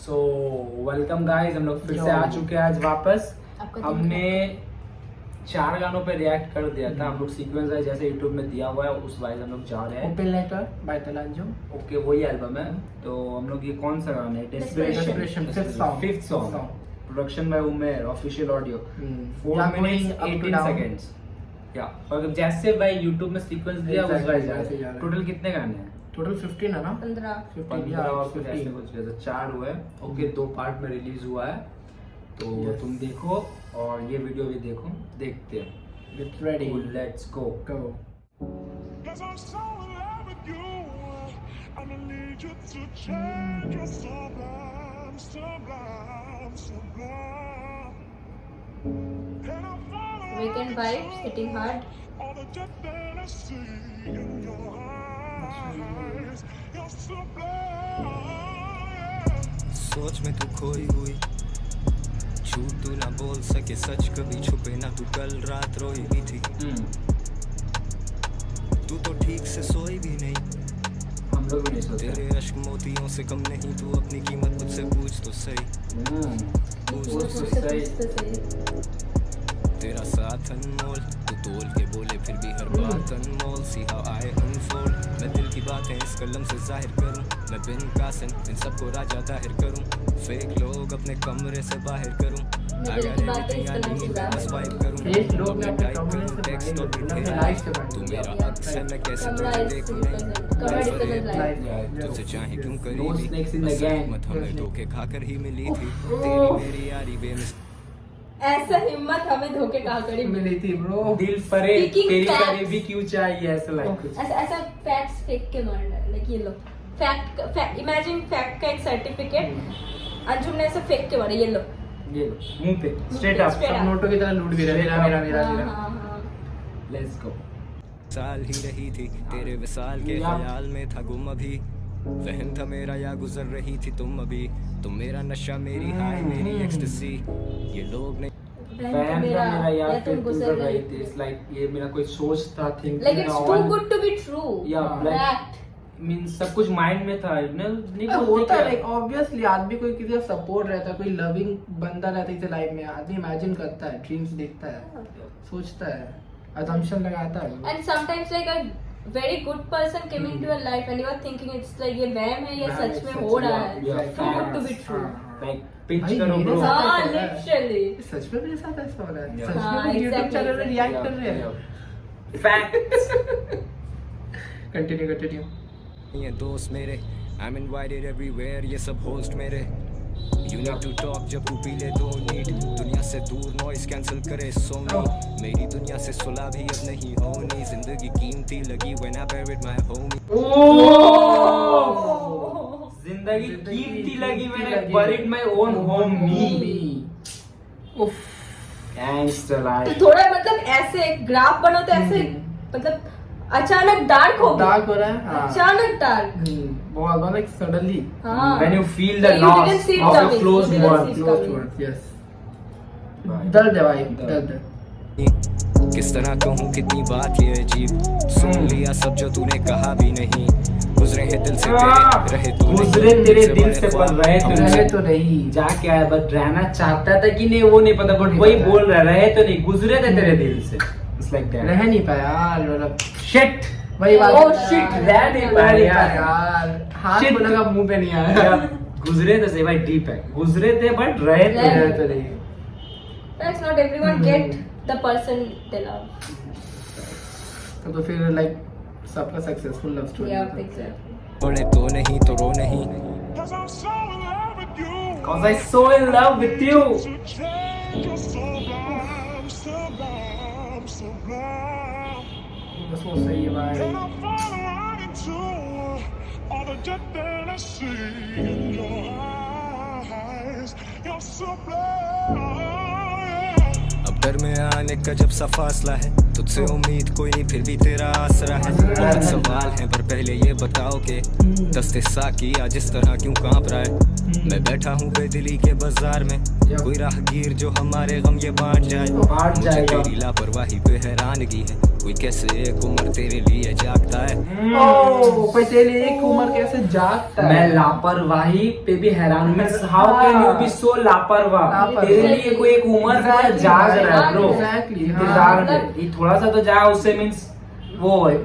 So welcome guys, हम लोग फिर से आ चुके हैं आज वापस। हमने 4 गानों पे रिएक्ट कर दिया था। हम लोग सीक्वेंस है जैसे यूट्यूब में दिया हुआ है उस वाइज हम लोग जा रहे हैं। ओपन लेटर बाय तलांजो। ओके, वही एल्बम है। तो हम लोग ये कौन सा गाना है? Desperation, fifth song. Production by Umair, official audio, 4 minutes 18 seconds। या और जैसे भाई यूट्यूब में सीक्वेंस दिया उस वाइज जा रहे हैं। टोटल कितने गाने हैं? टोटल 15 है ना? 15 और कुछ ऐसे कुछ जैसे 4 हुए। ओके, 2 पार्ट में रिलीज हुआ है। तो तुम देखो और ये वीडियो भी देखो, देखते हैं। Get ready. Let's go. Go. Cause I'm so in love with you. I need you to change. You're sublime, sublime, sublime. And I'm falling Weekend vibes hitting hard. all the depth that I see in your eyes. You're sublime. सोच में तू खोई हुई, झूठ तू ना बोल सके, सच कभी छुपे ना, तू कल रात रोई भी थी। तू तो ठीक से सोई भी नहीं, हम लोग भी नहीं सोते। तेरे अश्क मोतियों से कम नहीं, तू अपनी कीमत मुझसे पूछ तो सही। पूछ तो सही। तेरा साथ अनमोल, तू तोल के बोले फिर भी हर बात अनमोल। सी हाउ आई अनफोल्ड, मैं दिल की बातें इस कलम से जाहिर करूं, मैं बिन कासिम इन सबको राजा जाहिर करूं, फेक लोग अपने कमरे से बाहर करूं, अगर एवरीथिंग आई नीड मैं बस वाइब करूं, फेक लोग मैं अपने टाइप कमरे करूं से टेक्स्ट और बाहर लिखे, लाइफ से तू मेरा अक्स है मैं कैसे तुझे देखूं नहीं, तुझसे चाहे क्यों No करीबी, snakes in the बस gang. हिम्मत हमें धोखे खाकर ही मिली थी, तेरी मेरी यारी बेमिस ऐसा हिम्मत हमें धोखे कहा करी मिली थी ब्रो। दिल परे Speaking तेरी facts. करीबी क्यों चाहिए, ऐसा लाइक कुछ। ऐसा फैक्ट्स फेंक के मार रहा है। लाइक ये लो फैक्ट, इमेजिन फैक्ट का एक सर्टिफिकेट अंजुम ने ऐसे फेंक के मारा। ये लो ये लो मुंह पे स्ट्रेट अप। Straight सब up. नोटों की तरह लूट भी रहा, मेरा मेरा मेरा हाँ, मेरा। हाँ, हाँ। Let's go. साल ही रही थी तेरे विसाल के ख्याल में था गुम अभी, वहम था मेरा या गुजर रही थी तुम अभी, तुम मेरा नशा मेरी हाय मेरी एक्सटेसी, ये लोग नहीं फैन था मेरा यार या फिर तुम गुजर रही थी। इट्स लाइक ये मेरा कोई सोच था, thinking like it's too good to be true. या फैक्ट मींस सब कुछ माइंड में था। नहीं होता है लाइक ऑब्वियसली आदमी कोई किसी का सपोर्ट रहता है, कोई लविंग बंदा रहता है लाइफ में, आदमी इमेजिन करता है, ड्रीम्स देखता है, सोचता है, assumption लगाता है। And sometimes like a very good person came into your life and you are thinking it's like ये वहम है या सच में हो रहा है। Too good to be true. Like pinch भाई, करो मेरे ब्रो। साथ हाँ ऐसा हो रहा है। लिटरली सच में मेरे साथ ऐसा हो रहा है, Yeah. सच में हाँ, भी यूट्यूब exactly, चैनल में रिएक्ट कर रहे हैं। फैक्ट्स। कंटिन्यू ये दोस्त मेरे, I'm invited everywhere, ये सब होस्ट मेरे, You need to talk जब तू पी ले दो नीट, दुनिया से दूर नॉइस कैंसिल करे सोनी, मेरी दुनिया से सुलह भी अब नहीं होनी, जिंदगी कीमती लगी when I buried my homie। जिंदगी कीमती लगी मैंने buried my own homie। उफ, गैंगस्टर लाइफ। तो थोड़ा मतलब ऐसे ग्राफ बनो तो ऐसे मतलब अचानक डार्क हो गया। डार्क हो रहा है। हाँ। अचानक डार्क। बहुत बहुत लाइक सडनली हाँ When you feel the You didn't loss see it of a coming. close You didn't one। see it close coming. Two yes. दर्द है भाई, दर्द है। किस तरह कहूँ कितनी बात ये अजीब, सुन लिया सब जो तूने कहा भी नहीं, गुजरे हैं दिल से तेरे, रहे तू नहीं, गुजरे तेरे दिल से बड़े पर रहे तो रहे तो नहीं, जा क्या है, बट रहना चाहता था कि नहीं वो नहीं पता, बट वही बोल रहा रहे तो नहीं, गुजरे थे तेरे दिल से। It's like that। रह नहीं पाया यार, मतलब Shit। वही बात Oh है shit, यार। रह नहीं पाया यार। हाथ Shit। को लगा मुंह पे नहीं आया। गुजरे थे सही भाई, डीप है। गुजरे थे बट रहे तो रहे रह तो नहीं। That's not everyone get the person they love. तो फिर लाइक सबका successful love story Yeah, exactly. बड़े तो नहीं तो रो नहीं, Cause I'm so in love with you. Cause I so in love with you। To change your sublime, sublime, sublime. बस वो सही है भाई। And I'm falling right into all the depth that I see in your eyes. You're sublime. अब घर में आने का जब सा फासला है, तुझसे उम्मीद कोई नहीं फिर भी तेरा आसरा है, बहुत सवाल हैं पर पहले ये बताओ कि दस्ते साकी आज इस तरह क्यों कांप रहा है, मैं बैठा हूँ बेदिली के बाजार में, कोई राहगीर जो हमारे गम ये बांट जाए। मुझे तेरी लापरवाही पे हैरानगी है, कोई कैसे एक उम्र तेरे लिए जागता है। कोई तेरे लिए एक उम्र कैसे जागता है। मैं लापरवाही पे भी हैरान हूँ। हाउ कैन यू बी सो लापरवाह? तेरे लिए कोई एक उम्र पे जाग रहा है ब्रो। Exactly, इंतजार में ये थोड़ा सा तो जागा, उससे मींस वो ये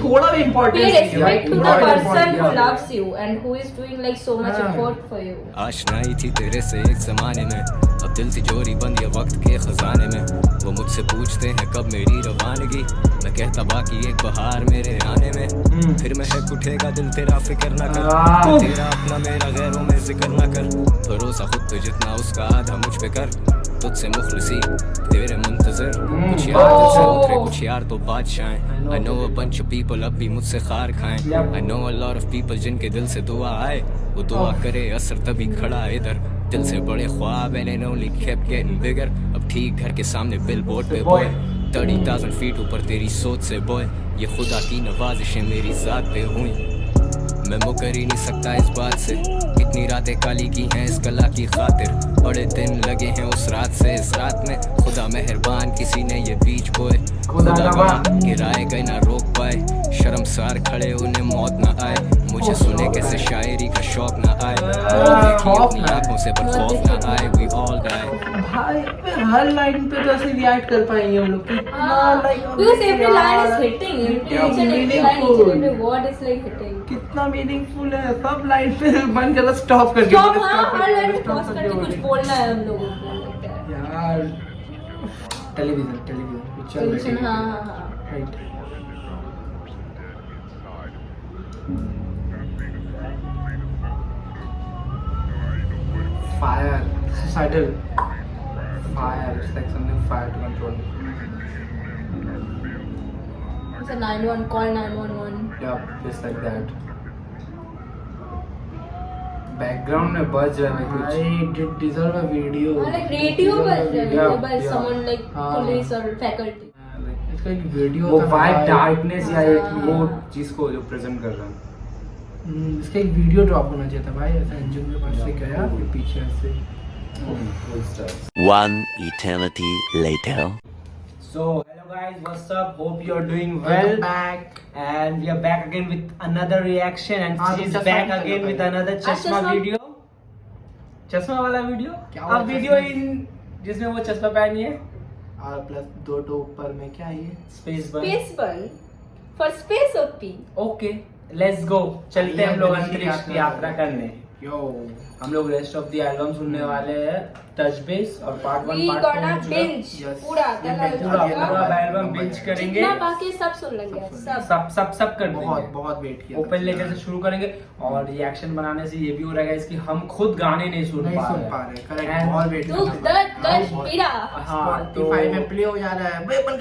थोड़ा भी Pay important respect to the person who loves you and who is doing like so much हाँ. effort for you. आशनाई थी तेरे से एक जमाने में, अब दिल तिजोरी बंद ये वक्त के खजाने में। वो मुझसे पूछते हैं कब मेरी रवानगी, मैं कहता बाकी एक बहार मेरे आने में। फिर महक उठेगा दिल तेरा फिक्र ना कर, तेरा अपना मेरा गैरों में जिक्र ना कर। भरोसा खुद पे जितना उसका आधा मुझ पे कर, तुझसे मुखलिसी तेरे मुंतजर। कुछ यार तुझसे उतरे, कुछ यार तो बादशाह। I know a bunch of people अब भी मुझसे खार खाएं। I know a lot of people जिनके दिल से दुआ आए, वो दुआ करे असर तभी खड़ा इधर। दिल से बड़े ख्वाब and it only kept getting bigger। अब ठीक घर के सामने बिलबोर्ड पे बॉय, 30,000 फीट ऊपर तेरी सोच से बॉय। ये खुदा की नवाजिशें मेरी जात पे हुई, मैं मुकर ही नहीं सकता इस बात से। इतनी रातें काली की हैं इस कला की खातिर, बड़े दिन लगे हैं उस रात से इस रात में। खुदा मेहरबान किसी ने ये बीच बोए, खुदा गवाह गिराए गए ना रोक पाए। शर्मसार खड़े उन्हें मौत ना आए, मुझे सुने कैसे शायरी का शौक ना आए। अपनी आंखों से पर खौफ ना आए, we all die। भाई हर लाइन पे तो ऐसे रिएक्ट कर पाएंगे हम लोग कितना like Because every line is hitting. Each and every line, each and every word is like hitting. कितना मीनिंगफुल है। सब लाइन पे मन कर स्टॉप करके Stop, हाँ, हर line पे pause करके कुछ बोलना है हम लोगों को। यार टेलीविजन पिक्चर Tension, हाँ, हाँ, हाँ। Right. Fire, suicidal. Fire, it's like something fire to control. It's a 911 call 911. Yeah, just like that. Background में बज रहा है कुछ। I deserve a video. Like radio बज रहा है by yeah. someone like हाँ. police or faculty. इसका एक वीडियो वो वाइट डार्कनेस या एक वो चीज को जो प्रेजेंट कर रहा है। इसका एक वीडियो ड्रॉप होना चाहिए था भाई, ऐसा इंजन के पास से गया फिर पीछे से। One eternity later. So hello guys, what's up? Hope you are doing well. Welcome back. And we are back again with another reaction, and हाँ, she's चश्मा back भी again चला with भाई। another चश्मा चश्मा? वीडियो। चश्मा वाला वीडियो? क्या हुआ अब वीडियो चश्मे? इन जिसमें वो चश्मा पहनी है, और प्लस दो ऊपर में क्या है ये? स्पेस बन। Space bun for space OP. Okay, let's go. चलते हैं हम लोग अंतरिक्ष अंतरिक्ष की यात्रा करने। यो हम लोग रेस्ट ऑफ द एल्बम सुनने वाले हैं, टच बेस और part 1 We part gonna 2 binge Yes. पूरा पूरा एल्बम बिंच करेंगे। जितना बाकी सब सुन लेंगे सब। सब कर बहुत देंगे। बहुत वेट किया। ओपन लेटर से शुरू करेंगे और रिएक्शन बनाने से ये भी हो रहेगा इसकी हम खुद गाने नहीं सुन नहीं पा सुन रहे। पा रहे, करेक्ट। And- बहुत वेट दुख दर्द कष्ट पीड़ा। हाँ, तो Spotify में प्ले हो जा रहा है। बे बंद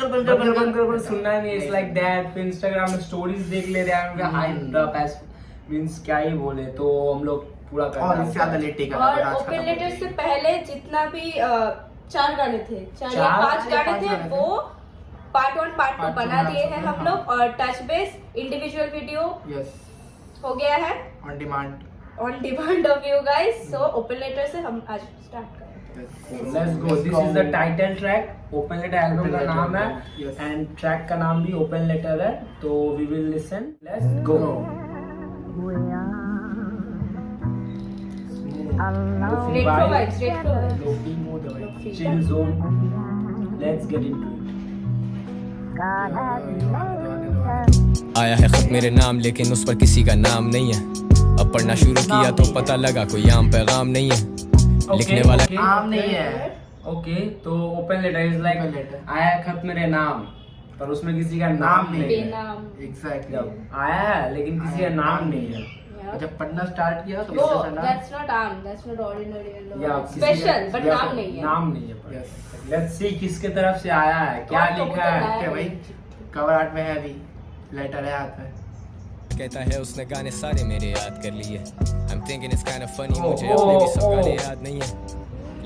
कर सुनना नहीं, इट्स लाइक दैट। फिर इंस्टाग्राम में स्टोरीज देख ले रहे हैं, हाइप अप एज मींस क्या ही बोले, तो हम लोग पूरा कर और इससे ज्यादा लेटे का और ओपन लेटर से पहले जितना भी 4 गाने थे, 4 या 5 गाने थे, वो पार्ट 1 पार्ट 2 बना दिए हैं हम लोग। और touch base individual video yes हो गया है on demand of you guys. So open letter से हम आज स्टार्ट करेंगे। Let's go. This is the title track. Open letter album का नाम है Yes. एंड ट्रैक का नाम भी ओपन लेटर है, तो we will listen. Let's go. Retro vibes, retro vibes. Lofi mode है chill zone. Let's get into it. आया है खत मेरे नाम लेकिन उस पर किसी का नाम नहीं है। अब पढ़ना शुरू किया तो पता लगा कोई आम पैगाम नहीं है। लिखने वाला आम नहीं है। ओके, तो open letter is like Open letter. आया है खत मेरे नाम, पर उसमें किसी का नाम नहीं है। बेनाम। एग्जैक्टली। आया है लेकिन किसी का नाम नहीं है। जब पढ़ना स्टार्ट किया तो वो पता चला that's not arm, that's not ordinary या yellow. किसी Special, का- but या नाम नहीं है। नाम नहीं है। Yes. लेट्स सी किसके तरफ से आया है, क्या कौन लिखा कबूतर है। है? क्या भाई कवर आर्ट में है अभी, लेटर है हाथ में। कहता है उसने गाने सारे मेरे याद कर लिए। I'm thinking it's kind of funny, Oh, मुझे अपने भी सब oh, गाने oh. याद नहीं है।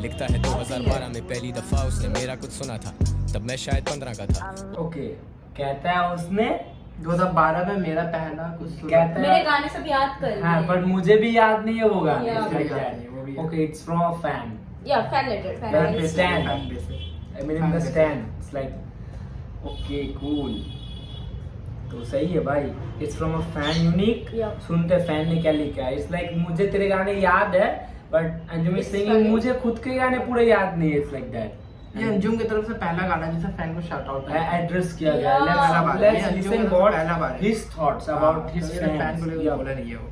लिखता है 2012 में पहली दफा उसने मेरा कुछ सुना था, तब मैं शायद 15 का था। ओके, कहता है उसने 2012 में मेरा पहला कुछ कहता मेरे है गाने सब याद कर हाँ, लिए। but मुझे भी याद नहीं है वो गाना। Yeah. It's like याद that. नहीं, वो भी Okay, it's from a fan. या fan letter Fan base, stand. Fan base है। I mean in Fan the base. stand. It's like okay, cool. तो सही है भाई। It's from a fan unique. Yeah. सुनते फैन ने क्या लिखा है। It's like मुझे तेरे गाने याद है, but Anjum is It's singing funny. मुझे खुद के गाने पूरे याद नहीं है। It's like that. ये अंजुम की तरफ से पहला गाना जिसे फैन को शाउट आउट एड्रेस किया गया। Yeah. पहला बार है। Let's ये listen अंजुम का what पहला बार है। his thoughts about his fan fans. को लेकर Yeah. बोला नहीं है वो।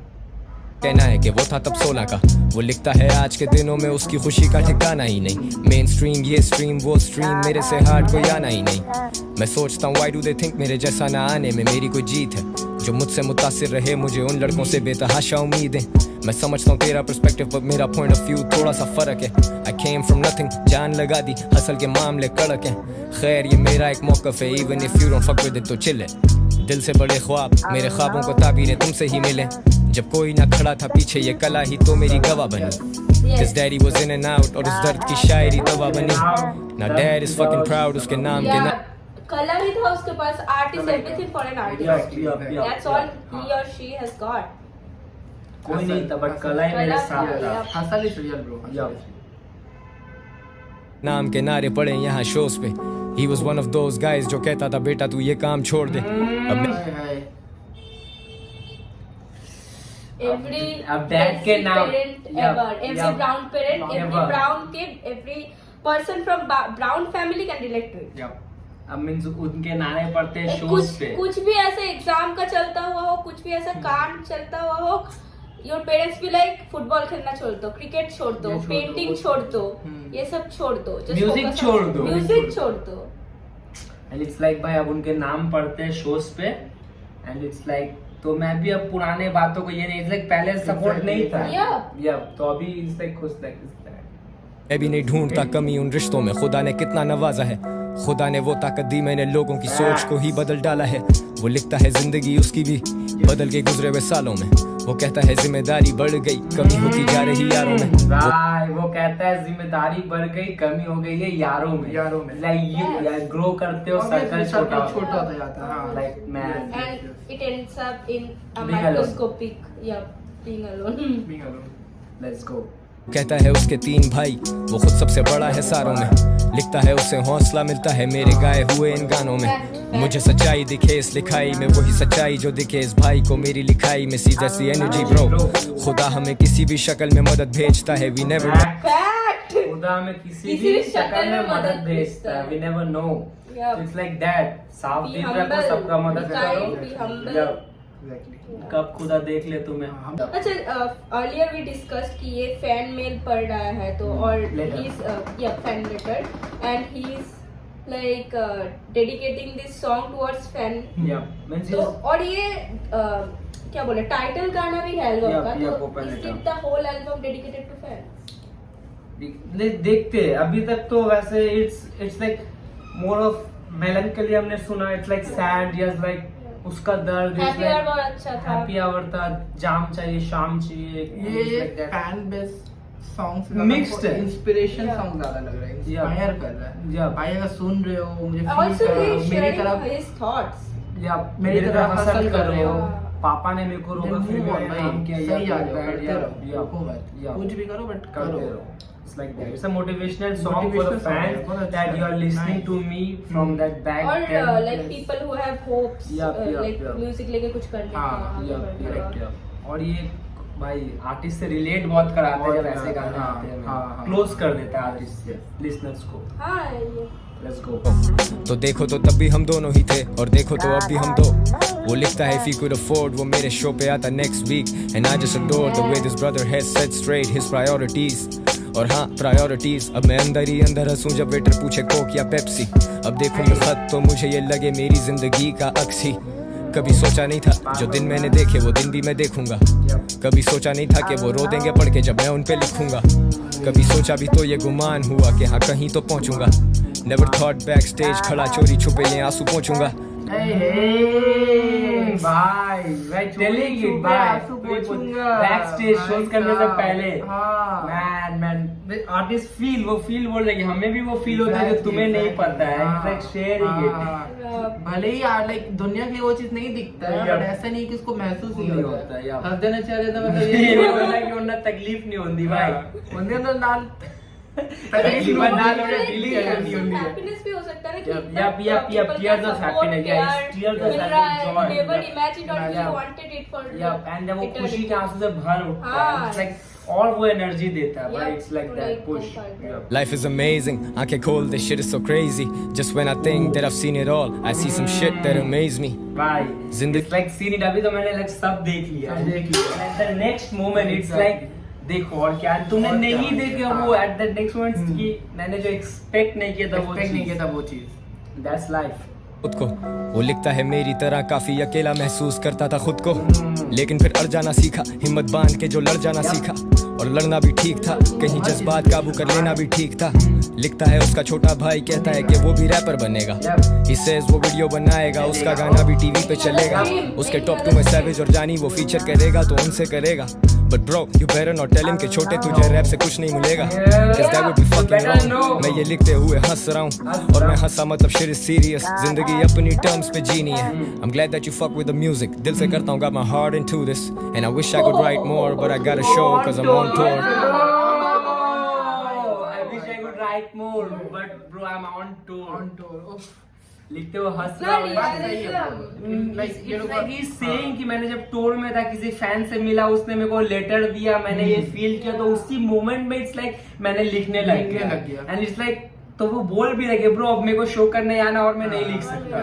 कहना है कि वो था तब 16 का, वो लिखता है आज के दिनों में उसकी खुशी का ठिकाना ही नहीं। मेन स्ट्रीम ये स्ट्रीम वो स्ट्रीम, मेरे से हार्ड कोई आना ही नहीं। मैं सोचता हूँ व्हाई डू दे थिंक मेरे जैसा ना आने में मेरी कोई जीत है। जो मुझसे मुतासिर रहे मुझे उन लड़कों से बेतहाशा उम्मीदें। मैं समझता हूँ तेरा पर्सपेक्टिव पर मेरा पॉइंट ऑफ व्यू थोड़ा सा फर्क है। आई केम फ्रॉम नथिंग, जान लगा दी, हसल के मामले कड़क हैं। खैर ये मेरा एक मौकफ है, even if you don't fuck with it तो चिल है। दिल से बड़े ख्वाब, मेरे ख्वाबों को ताबीरें तुमसे ही मिले। जब कोई ना खड़ा था पीछे ये कला ही तो मेरी गवाह बनी। His daddy was in and out और उस दर्द की शायरी दवा बनी। Now dad is fucking proud उसके नाम के ना। कला ही था उसके पास, art is everything for an artist. Yeah. That's all he or she has got. कोई नहीं था बट कला ही मेरे साथ था। Yeah. Hustle is real bro. Yeah. नाम के नारे पड़े यहाँ शोज पे। He was one of those guys जो कहता था बेटा तू ये काम छोड़ दे। अब मैं Every अब dad के Desi नाम- parent Yeah, ever, every yeah. brown parent, every Ever. brown kid, every person from brown family can relate to it. अब मीन्स उनके नारे पड़ते हैं शोज कुछ पे। कुछ भी ऐसे एग्जाम का चलता हुआ हो, कुछ भी ऐसा काम चलता हुआ हो, योर पेरेंट्स भी लाइक फुटबॉल खेलना छोड़ दो, क्रिकेट छोड़ दो, ये छोड़ दो, पेंटिंग वो छोड़ दो, हम्म। ये सब छोड़ दो, just Music focus on- छोड़ दो। म्यूजिक छोड़ दो। एंड इट्स लाइक भाई अब उनके नाम पड़ते हैं शोज पे एंड इट्स लाइक तो मैं भी अब पुराने बातों को ये नहीं, इट्स लाइक पहले सपोर्ट नहीं था। Yeah. तो अभी इट्स लाइक खुश लाइक मैं भी नहीं ढूंढता कमी उन रिश्तों में, खुदा ने कितना नवाजा है। खुदा ने वो ताकत दी, मैंने लोगों की सोच को ही बदल डाला है। वो लिखता है जिंदगी उसकी भी बदल के गुजरे हुए सालों में। वो कहता है जिम्मेदारी बढ़ गई, कमी होती जा रही यारों में। भाई वो कहता है जिम्मेदारी बढ़ गई, कमी हो गई है यारों में। लाइक यू ग्रो करते हो, सर्कल छोटा होता जाता है। हाँ। Like man And it ends up in a Being alone. microscopic, yeah, being alone. Being alone. Let's go. कहता है उसके 3 भाई, वो खुद सबसे बड़ा है सारों में। लिखता है उसे हौसला मिलता है मेरे गाए हुए इन गानों में। मुझे सच्चाई दिखे इस लिखाई में, वही सच्चाई जो दिखे इस भाई को मेरी लिखाई में। सी जैसी एनर्जी ब्रो, खुदा हमें किसी भी शक्ल में मदद भेजता है। We never Fact. खुदा हमें किसी भी शक्ल में मदद भेजता है। We never know. Yeah. It's like that. साफ Be दिल रखो, humble, सबका मदद be करो। kind, be humble. Yeah. Exactly. कब खुदा देख ले तुम्हें। अच्छा, अर्लियर वी डिस्कस्ड कि ये फैन मेल पढ़ रहा है तो और Letter. ही इज या fan letter and he is like dedicating this song towards fan. Yeah. Means तो और ये क्या बोले टाइटल गाना भी है एल्बम Yeah, का, yeah, तो open is letter. It the whole album dedicated to fan? देखते हैं अभी तक तो वैसे it's like more of melancholy हमने सुना। It's like sad yes like उसका दर्द। हैप्पी आवर बहुत अच्छा था। हैप्पी आवर था, जाम चाहिए शाम चाहिए। ये फैन बेस सॉन्ग्स Mixed है। Inspiration Yeah. सॉन्ग ज्यादा लग रहा है, Yeah. इंस्पायर कर रहा है। Yeah. भाई अगर सुन रहे हो मुझे फील आल्सो कर रहे ही हो, इज मेरी शेयरिंग तरफ हिज थॉट्स। या मेरी मेरी तरह तरह हसल कर रहे हो। हाँ। पापा ने मेरे को रोका फिर भी मैंने काम किया। सही या आ जाओ, bad, करते या- रहो, या- रुको मत। या- कुछ भी करो बट करते करो। रहो। It's like that. It's a motivational song for the Motivational song है, fans बहुत अच्छा that you are है। listening Nice. to me from that back और then. Like people who have hopes Yup, yup, like yup. Music लेके कुछ करने का, हाँ, आगे Yeah, बढ़ने correct, का। yeah. और ये भाई आर्टिस्ट से रिलेट बहुत कराते हैं जब बहुत ऐसे कराते गाने हैं, आते हैं। हाँ, हाँ। क्लोज कर देता है आर्टिस्ट से लिसनर्स को। हाँ ये लेट्स गो। तो देखो तो तब भी हम दोनों ही थे और देखो तो अब भी हम दो। वो लिखता है if he could afford, वो मेरे शो पे आता next week and I just adore the way this brother has set straight his priorities. और हाँ प्रायोरिटीज, अब मैं अंदर ही अंदर हंसूं जब वेटर पूछे कोक या पेप्सी। अब देखूं ये खत तो मुझे ये लगे मेरी जिंदगी का अक्स ही। कभी सोचा नहीं था जो दिन मैंने देखे वो दिन भी मैं देखूंगा। कभी सोचा नहीं था कि वो रो देंगे पढ़ के जब मैं उन पे लिखूंगा। कभी सोचा भी तो ये गुमान हुआ कि हाँ कहीं तो पहुंचूंगा। नेवर थॉट बैक स्टेज खड़ा चोरी छुपे ये आंसू पहुंचूंगा। भाई टेलिंग इट भाई बैक स्टेज शोज करने से पहले हाँ। मैन आर्टिस्ट फील बोल रहे कि हमें भी वो फील होता है जो तुम्हें नहीं पता है, लाइक शेयरिंग इट। भले ही लाइक दुनिया की वो चीज नहीं दिखता है, बट ऐसा नहीं कि उसको महसूस नहीं होता है। यार हर दिन चले तो मतलब ये नहीं बोलना कि उन्हें तकलीफ नहीं होती भाई, उन्हें तो नाल तकलीफ नाल उन्हें दिल्ली करनी होती है। हैप्पीनेस भी हो सकता है ना Yep, tears of happiness, yeah, tears of joy. never imagined or Yeah. we wanted it for and जब वो eternity. खुशी के आंसू से भर उठता है, हाँ। it's like और वो एनर्जी देता है भाई, Yeah, it's like that push. like Yeah. Life is amazing, I can call this shit is so crazy. Just when I think that I've seen it all, I see some shit that amaze me. भाई जिंदगी- it's like seen it, अभी तो मैंने like सब देख लिया सब देख लिया। And at the next moment it's Exactly. like देखो और क्या तुमने और क्या, नहीं देखा हाँ। वो at the next moment कि मैंने जो एक्सपेक्ट नहीं किया था वो एक्सपेक्ट नहीं किया था वो चीज। that's life. खुद को वो लिखता है मेरी तरह, काफी अकेला महसूस करता था खुद को, लेकिन फिर अड़ जाना सीखा, हिम्मत बांध के जो लड़ जाना सीखा, और लड़ना भी ठीक था, कहीं जज्बात काबू कर लेना भी ठीक था। लिखता है उसका छोटा भाई, कहता है कि वो भी रैपर बनेगा, He says वो वीडियो बनाएगा, उसका गाना भी टीवी पे चलेगा, उसके टॉप 2 में सैवेज और जानी वो फीचर करेगा तो उनसे करेगा। But bro, you better not tell him कि छोटे तुझे रैप से कुछ नहीं मिलेगा, cause that would be fucking wrong। मैं ये लिखते हुए हंस रहा हूँ, और मैं हंसा मतलब shit is serious, जिंदगी अपनी टर्म्स पे जीनी है। I'm glad that you fuck with the music, दिल से करता हूँ, got my heart into this, and I wish I could write more, but I gotta show cause I'm on tour। I wish I could write more, but bro I'm on tour. लिखते हुए हंस रहा हूँ। बात सही है bro। Like, ये लोग Like he's saying कि मैंने जब टूर में था किसी फैन से मिला, उसने मेरे को लेटर दिया, मैंने ये फील किया, तो उसी मोमेंट में इट्स लाइक मैंने लिखने लग गया एंड इट्स लाइक, तो वो बोल भी रहे ब्रो अब मेरे को शो करने आना और मैं नहीं लिख सकता,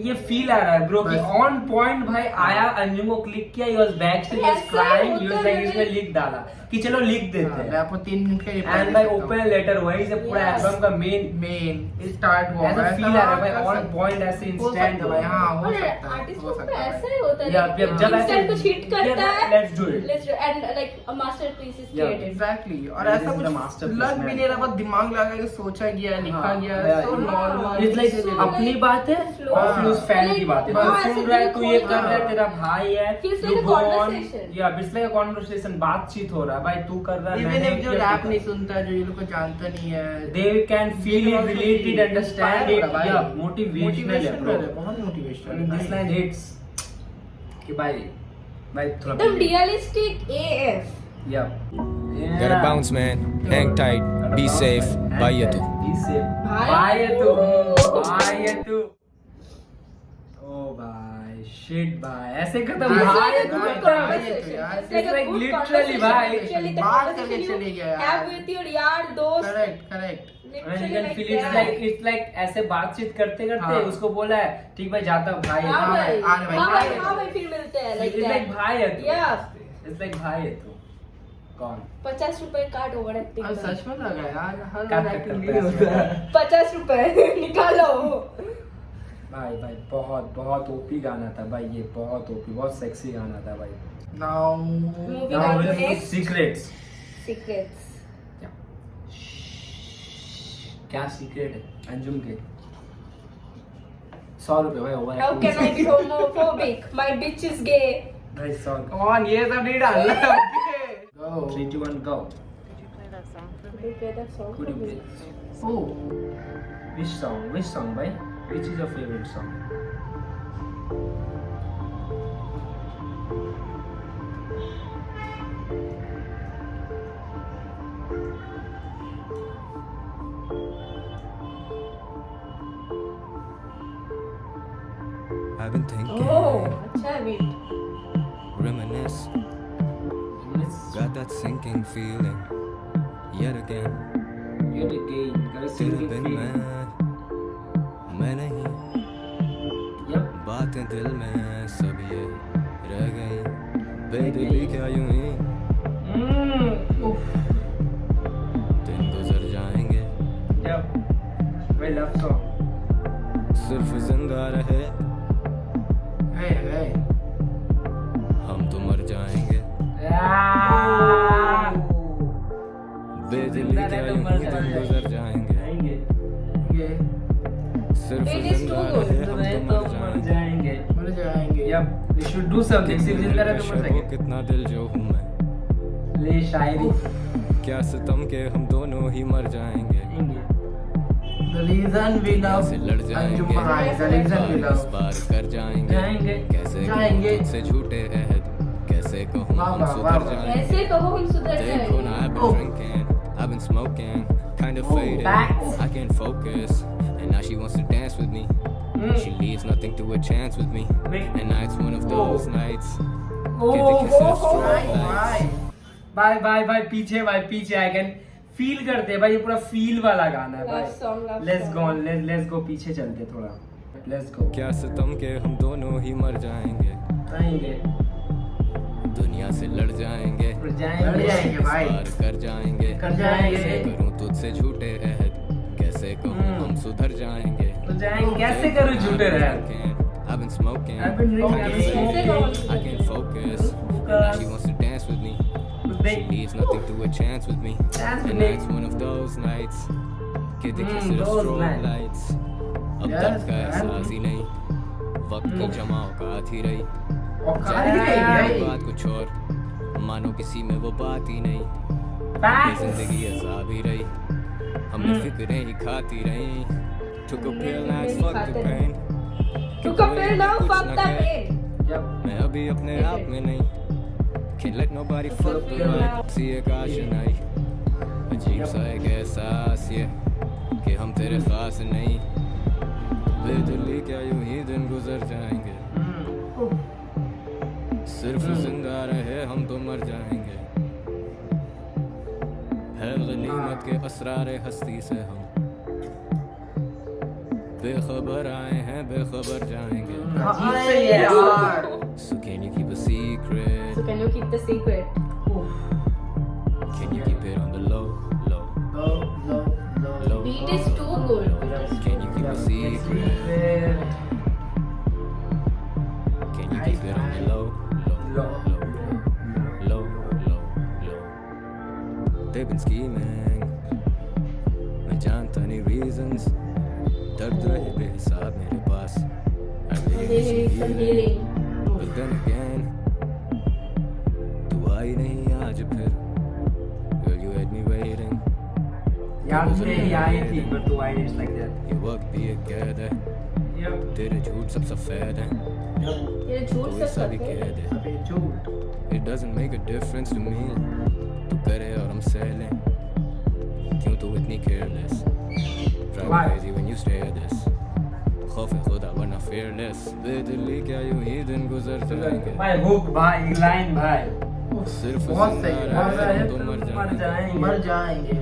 ये फील आ रहा है ब्रो कि ऑन पॉइंट भाई आया, अंजुम को क्लिक किया, he was back stage, he was crying, he was like इसमें लिख डाला कि चलो लिख देते हैं, आपको 3 मिनट का एंड भाई ओपन लेटर वही से पूरा एल्बम का मेन स्टार्ट हुआ ऐसा फील आ रहा है भाई, ऑन पॉइंट ऐसे इंस्टेंट भाई। हाँ हो और सकता है, आर्टिस्ट हो को सकता है ऐसा ही होता है, जब ऐसे instant कुछ हिट करता है, let's do it, and like a masterpiece is Yeah. created। Exactly. और This ऐसा is the कुछ masterpiece, लग भी man. नहीं रहा, बस दिमाग लगा के सोचा गया, लिखा गया, so normal। इट्स लाइक अपनी बात है और फिर उस फैन की बात है, हाँ, तू सुन रहा है, तू ये कर रहा है, तेरा भाई है, Feels you like a go on, conversation. yeah, it's like a conversation, बातचीत हो रहा है भाई, तू कर रहा है, इवन मैंने इफ जो किया, रैप तू नहीं कर। सुनता, जो ये लोग को जानता नहीं है, they can feel it, relate it, understand it, yeah, motivational है bro, बहुत मोटिवेशनल। this line hits कि भाई थोड़ा एकदम realistic AF। yeah Gotta bounce man, hang tight, be safe, bye ये तू। be safe, Bye bye तू। तू, ओ भाई shit भाई ऐसे खत्म This is भाई like a तू good खत्म। conversation। यार, It's like a like good literally, conversation. भाई, Literally the बात conversation करके you चले गया यार। have with your यार दोस्त। Correct correct. And you Literally can like feel it's that। like it's like ऐसे बातचीत करते करते हाँ। उसको बोला है ठीक भाई जाता हूँ भाई हाँ भाई, हाँ भाई, हाँ भाई, भाई। हाँ भाई फिर मिलते हैं like it's like that। भाई है तू, Yeah। it's like भाई है तू, कौन 50 रुपए काट ओवर एक्टिंग और सच में लगा यार, हर काट acting करते नहीं होता है। 50 रुपए निकालो। भाई बहुत बहुत ओपी गाना था भाई, ये बहुत ओपी, बहुत सेक्सी गाना था भाई। Now Moving Now on we'll to do next secrets। secrets। क्या सीक्रेट है अंजुम के? 100 रुपए भाई over How can I be homophobic? My bitch is gay। भाई 100 कौन ये सब नहीं डालना। Go। 3 2 1 go। Could you play that song Could for you me? play? Oh, Which song भाई? Which is your favorite song? I've been thinking, Oh, अच्छा है beat। reminisce, got that sinking feeling, yet again, Yet again, got a तेरे sinking बिन feeling। मैं नहीं, Yep। बातें दिल में सब ये रह गई, बेदिली क्या यूं ही दिन गुजर जाएंगे, Yep। भाई love song। सिर्फ जिंदा रहे hey। हम तो मर जाएंगे, Yeah। बेदिली जिंदा क्या रहे तो यूं मर ही दिन जाएंगे। गुजर जाएंगे, जाएंगे। ये सिर्फ It is जिंदा too good। रहे हम रहे तो तो मर मर जाएंगे, जाएंगे। मर जाएंगे। Yep। We should do something। सिर्फ जिंदा रहे तो मर वो जाएंगे। कितना दिल जो हूँ मैं, ले शायरी। क्या सितम के हम दोनों ही मर जाएंगे The reason we love से लड़ अंजुम जाएंगे पराई, the reason we इस love. बार कर जाएंगे कैसे जाएंगे। से झूठे अहद कैसे कहूँ वाह, हम वाह, सुधर वाह। जाएंगे ऐसे कहो हम सुधर देखो ना जाएंगे। I've been drinking I've been smoking kind of faded facts. I can't focus and now she wants to dance with me she leaves nothing to a chance with me and now it's one of those nights get the kisses strong lights भाई भाई भाई पीछे I can feel करते हैं भाई, ये पूरा feel वाला गाना है Love song, भाई. love let's song. Go let's go पीछे चलते थोड़ा. Let's go. क्या सितम के हम दोनों ही मर जाएंगे आएंगे दुनिया से लड़ जाएंगे लड़ जाएंगे इस भाई, बार कर जाएंगे कर जाएंगे। कैसे करूं तुझसे झूठे अहद कैसे कहूं हम सुधर जाएंगे तो जाएंगे कैसे करूं झूठे रह. I've been smoking I've been drinking, I've been smoking. I can't focus and now she wants to dance with me she leaves nothing to a chance with me Dance with and me. now it's one of those nights get the kiss of the those strobe nights. lights अब Yes, दर्द का man. एहसास ही नहीं वक्त की जमा औकात ही रही औकात ही नहीं भाई। बात कुछ और मानो किसी में वो बात ही नहीं ये Facts. जिंदगी अज़ाब ही रही हमने फिक्रें ही खाती रही took a pill now it's fuck the pain Took a pill now, कुछ fuck न the कहे। pain. मैं अभी अपने आप में नहीं can't let nobody fuck the vibe सी एक आशनाई अजीब सा एक एहसास ये कि हम तेरे खास नहीं बेदिली क्या यूं ही दिन गुजर जाएंगे सिर्फ जिंदा रहे हम तो मर जाएंगे है गनीमत के असरारे हस्ती से हम बेखबर आए हैं बेखबर जाएंगे अरे यार, So can you keep a secret? So can you keep the secret? Can you keep it on the low, low, low? Beat is too good. Can you keep a secret? Can you keep it on the low, low, low, low, low, low? They've been scheming. मैं जानता नहीं reasons. दर्द रहे बेहिसाब मेरे पास. I really They need need some some healing. healing. But then again, तू आई नहीं आज फिर. Girl, you had me waiting. यार मुझे ये आई थी but तू आई नहीं like that. ये वक्त भी एक कैद है. Yep. तेरे झूठ सब सफेद हैं. ये झूठ तो से ऐसा भी करते हैं। कैद है. अबे झूठ। It doesn't make a difference to me. तू करे और हम सह लें. क्यों तू इतनी careless? Drive Why? crazy when you stare at this. खौफ खुदा वरना fearless. बेदिली क्या यूं ही दिन गुजर जाएंगे. भाई हुक भाई लाइन भाई. सिर्फ बहुत जिंदा सही, रहे बहुत सही। हम तो मर जाएंगे. मर जाएंगे।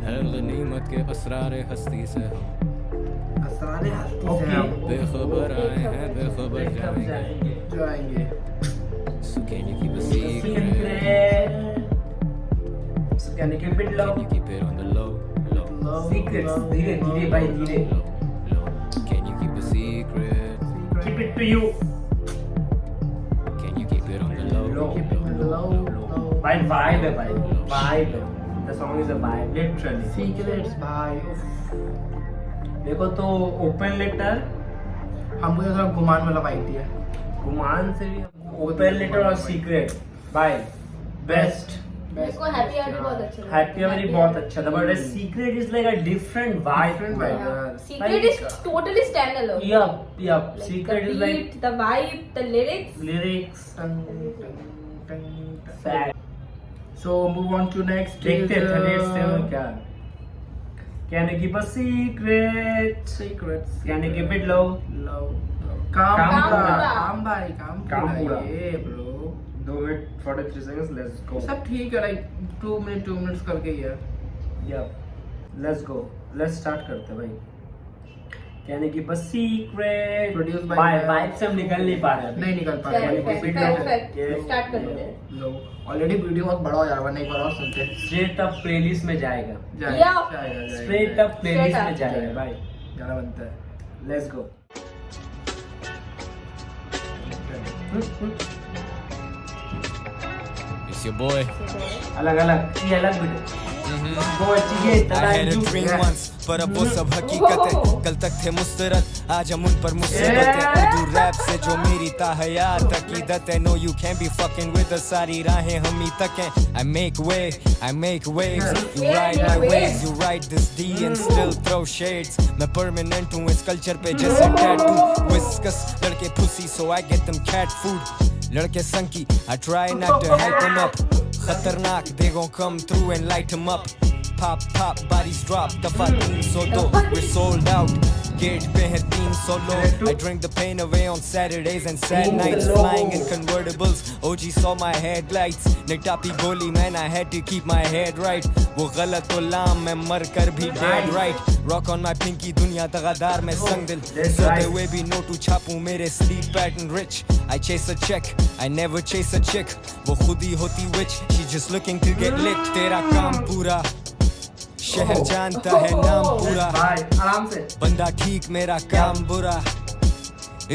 है गनीमत के असरारे हस्ती से हम असरारे हस्ती से Okay. हम बेखबर आए हैं बेखबर जाएंगे. जाएंगे। So can you keep a secret? So can you keep it low? Can you keep it on the low, low, Secrets. धीरे धीरे भाई धीरे. low, low? Can you keep a secret? Keep it to you. Can you keep it on the low, Low. Keep it on the low, low. भाई vibe है भाई. Vibe है. The song is a vibe literally. Secrets भाई, उफ। देखो तो open letter हमको ये थोड़ा गुमान वाला वाइट है। गुमान से भी ओपन लेटर और सीक्रेट भाई बेस्ट. मेरे को हैप्पी आवर बहुत अच्छा लगा। हैप्पी अवर बहुत अच्छा था but secret is like a different vibe. Different vibe. Secret is totally standalone. Yep. Like Secret the is like beat, the vibe, the lyrics. lyrics. Tongue, tongue, tongue, tongue. Sad. So move on to next. देखते is, हैं 37 क्या. Can you keep a secret? Secrets. Can you keep it low? Low. काम काम पूरा, पूरा। काम भाई, काम काम पूरा। ये bro। 2 minute 43 seconds. Let's go. सब ठीक है, like 2 minutes करके ही है। Yep. Let's go. Let's start करते हैं भाई. Can you keep a secret? Produced by भाई vibe से हम निकल नहीं पा रहे. नहीं निकल पा Fair, रहे। Can you keep it fair, low? fair. Yeah. Start करते हैं। लो, ऑलरेडी वीडियो बहुत बड़ा हो जा रहा है, एक बार और सुनते हैं। Straight up playlist में जाएगा. जाएगा, Yeah. जाएगा, Straight up playlist Straight में up. जाएगा भाई. गाना बनता है। Let's go. It's your boy. अलग अलग ये अलग video. I had a dream once, पर अब वो सब हकीकत है। कल तक थे मुस्तरद, आज हम उन पर मुसीबत है। उर्दू रैप से जो मेरी ताहयात अकीदत है। No you can't be fucking with us, सारी राहें हम ही तक हैं। I make waves, you ride my waves, you ride this D and still throw shades। मैं permanent हूँ इस culture पे जैसे tattoo। Whiskas लड़के pussy so I get them cat food। लड़के संकी I try not to hype them up। खतरनाक they gon' come through and light them up। Pop, bodies drop, दफा 302, we're sold out। Gauge पे है 300 लोग। I drink the pain away on Saturdays and sad nights, flying in convertibles। OG saw my headlights, निटापी गोली man I had to keep my head right। वो गलत तो लाम मैं मर कर भी dead right। Rock on my pinky दुनिया दगादार में संग दिल। सोते हुए भी नोटू छापूं मेरे sleep pattern rich। I chase a check, I never chase a chick। वो खुद ही होती witch, she just looking to get lit। तेरा काम पूरा शहर जानता है नाम पूरा। आराम से बंदा ठीक मेरा काम बुरा।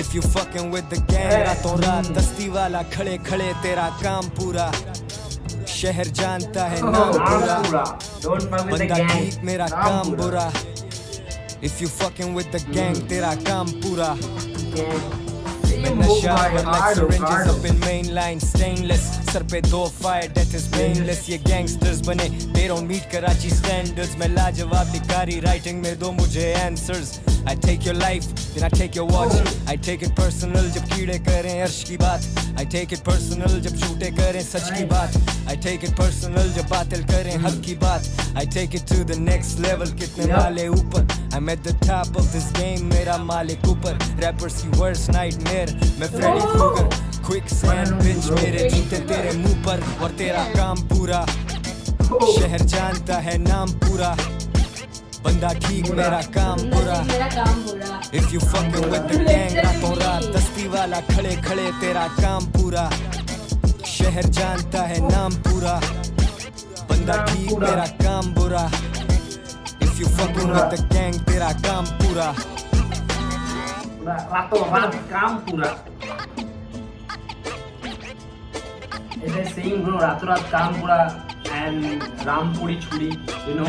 If you fucking with the gang रातों रात दस्ती वाला खड़े खड़े तेरा काम पूरा। शहर जानता है नाम पूरा। बंदा ठीक मेरा काम बुरा। If you fucking with the gang तेरा काम पूरा। मैं नशा पर like syringes up in mainline stainless। Sir पे 2 fire death is painless। ये gangsters बने they don't meet Karachi standards। मैं लाजवाब लिखारी writing में दो मुझे answers। I take your life then I take your watch। I take it personal जब कीड़े करें अर्श की बात। I take it personal जब झूठे करें सच की बात। I take it personal जब बातिल करें हक की बात। I take it to the next level कितने माले ऊपर। I'm at the top of this game मेरा मालिक ऊपर। Rappers की worst nightmare मैं Freddy Krueger। Quicksand bitch मेरे जूते तेरे मुंह पर और तेरा काम पूरा। शहर जानता है नाम पूरा। बंदा ठीक मेरा काम बुरा। If you fucking with the gang रातों रात दस्ती वाला खड़े खड़े तेरा काम पूरा। शहर जानता है नाम पूरा। बंदा ठीक मेरा काम बुरा। If you fucking with the gang तेरा काम पूरा। रातों रात काम पूरा। ऐसे सेइंग ब्रो रातों रात काम पूरा एंड रामपुरी छुरी यू नो।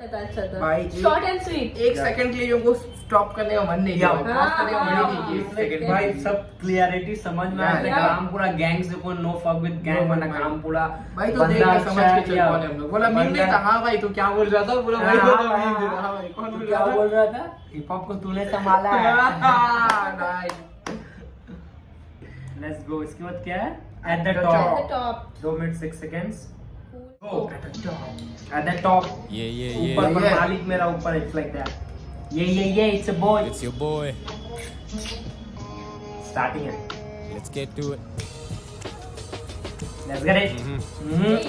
अच्छा था भाई, शॉर्ट एंड स्वीट। एक सेकंड के लिए उनको स्टॉप करने का मन नहीं किया। Pause करने का मन नहीं किया। एक सेकंड भाई सब क्लियरिटी समझ में आ रहा है। रामपुरा गैंग से कोई नो फक विद गैंग वरना कामपुरा भाई तो देख के समझ के चल कौन है हम लोग। बोला मीम नहीं था। हाँ भाई तू क्या बोल रहा था? बोला भाई बोला मीम नहीं था। हाँ भाई कौन बोल क्या रहा बोल रहा था? हिप हॉप को तूने संभाला है। था? Let's go. इसके बाद क्या है? At the At top the top। 2 minute 6 seconds. At the top Yeah ऊपर पर मालिक मेरा ऊपर इट्स लाइक दैट। ये it's a boy. It's your boy, starting है। let's get to it। Let's get it.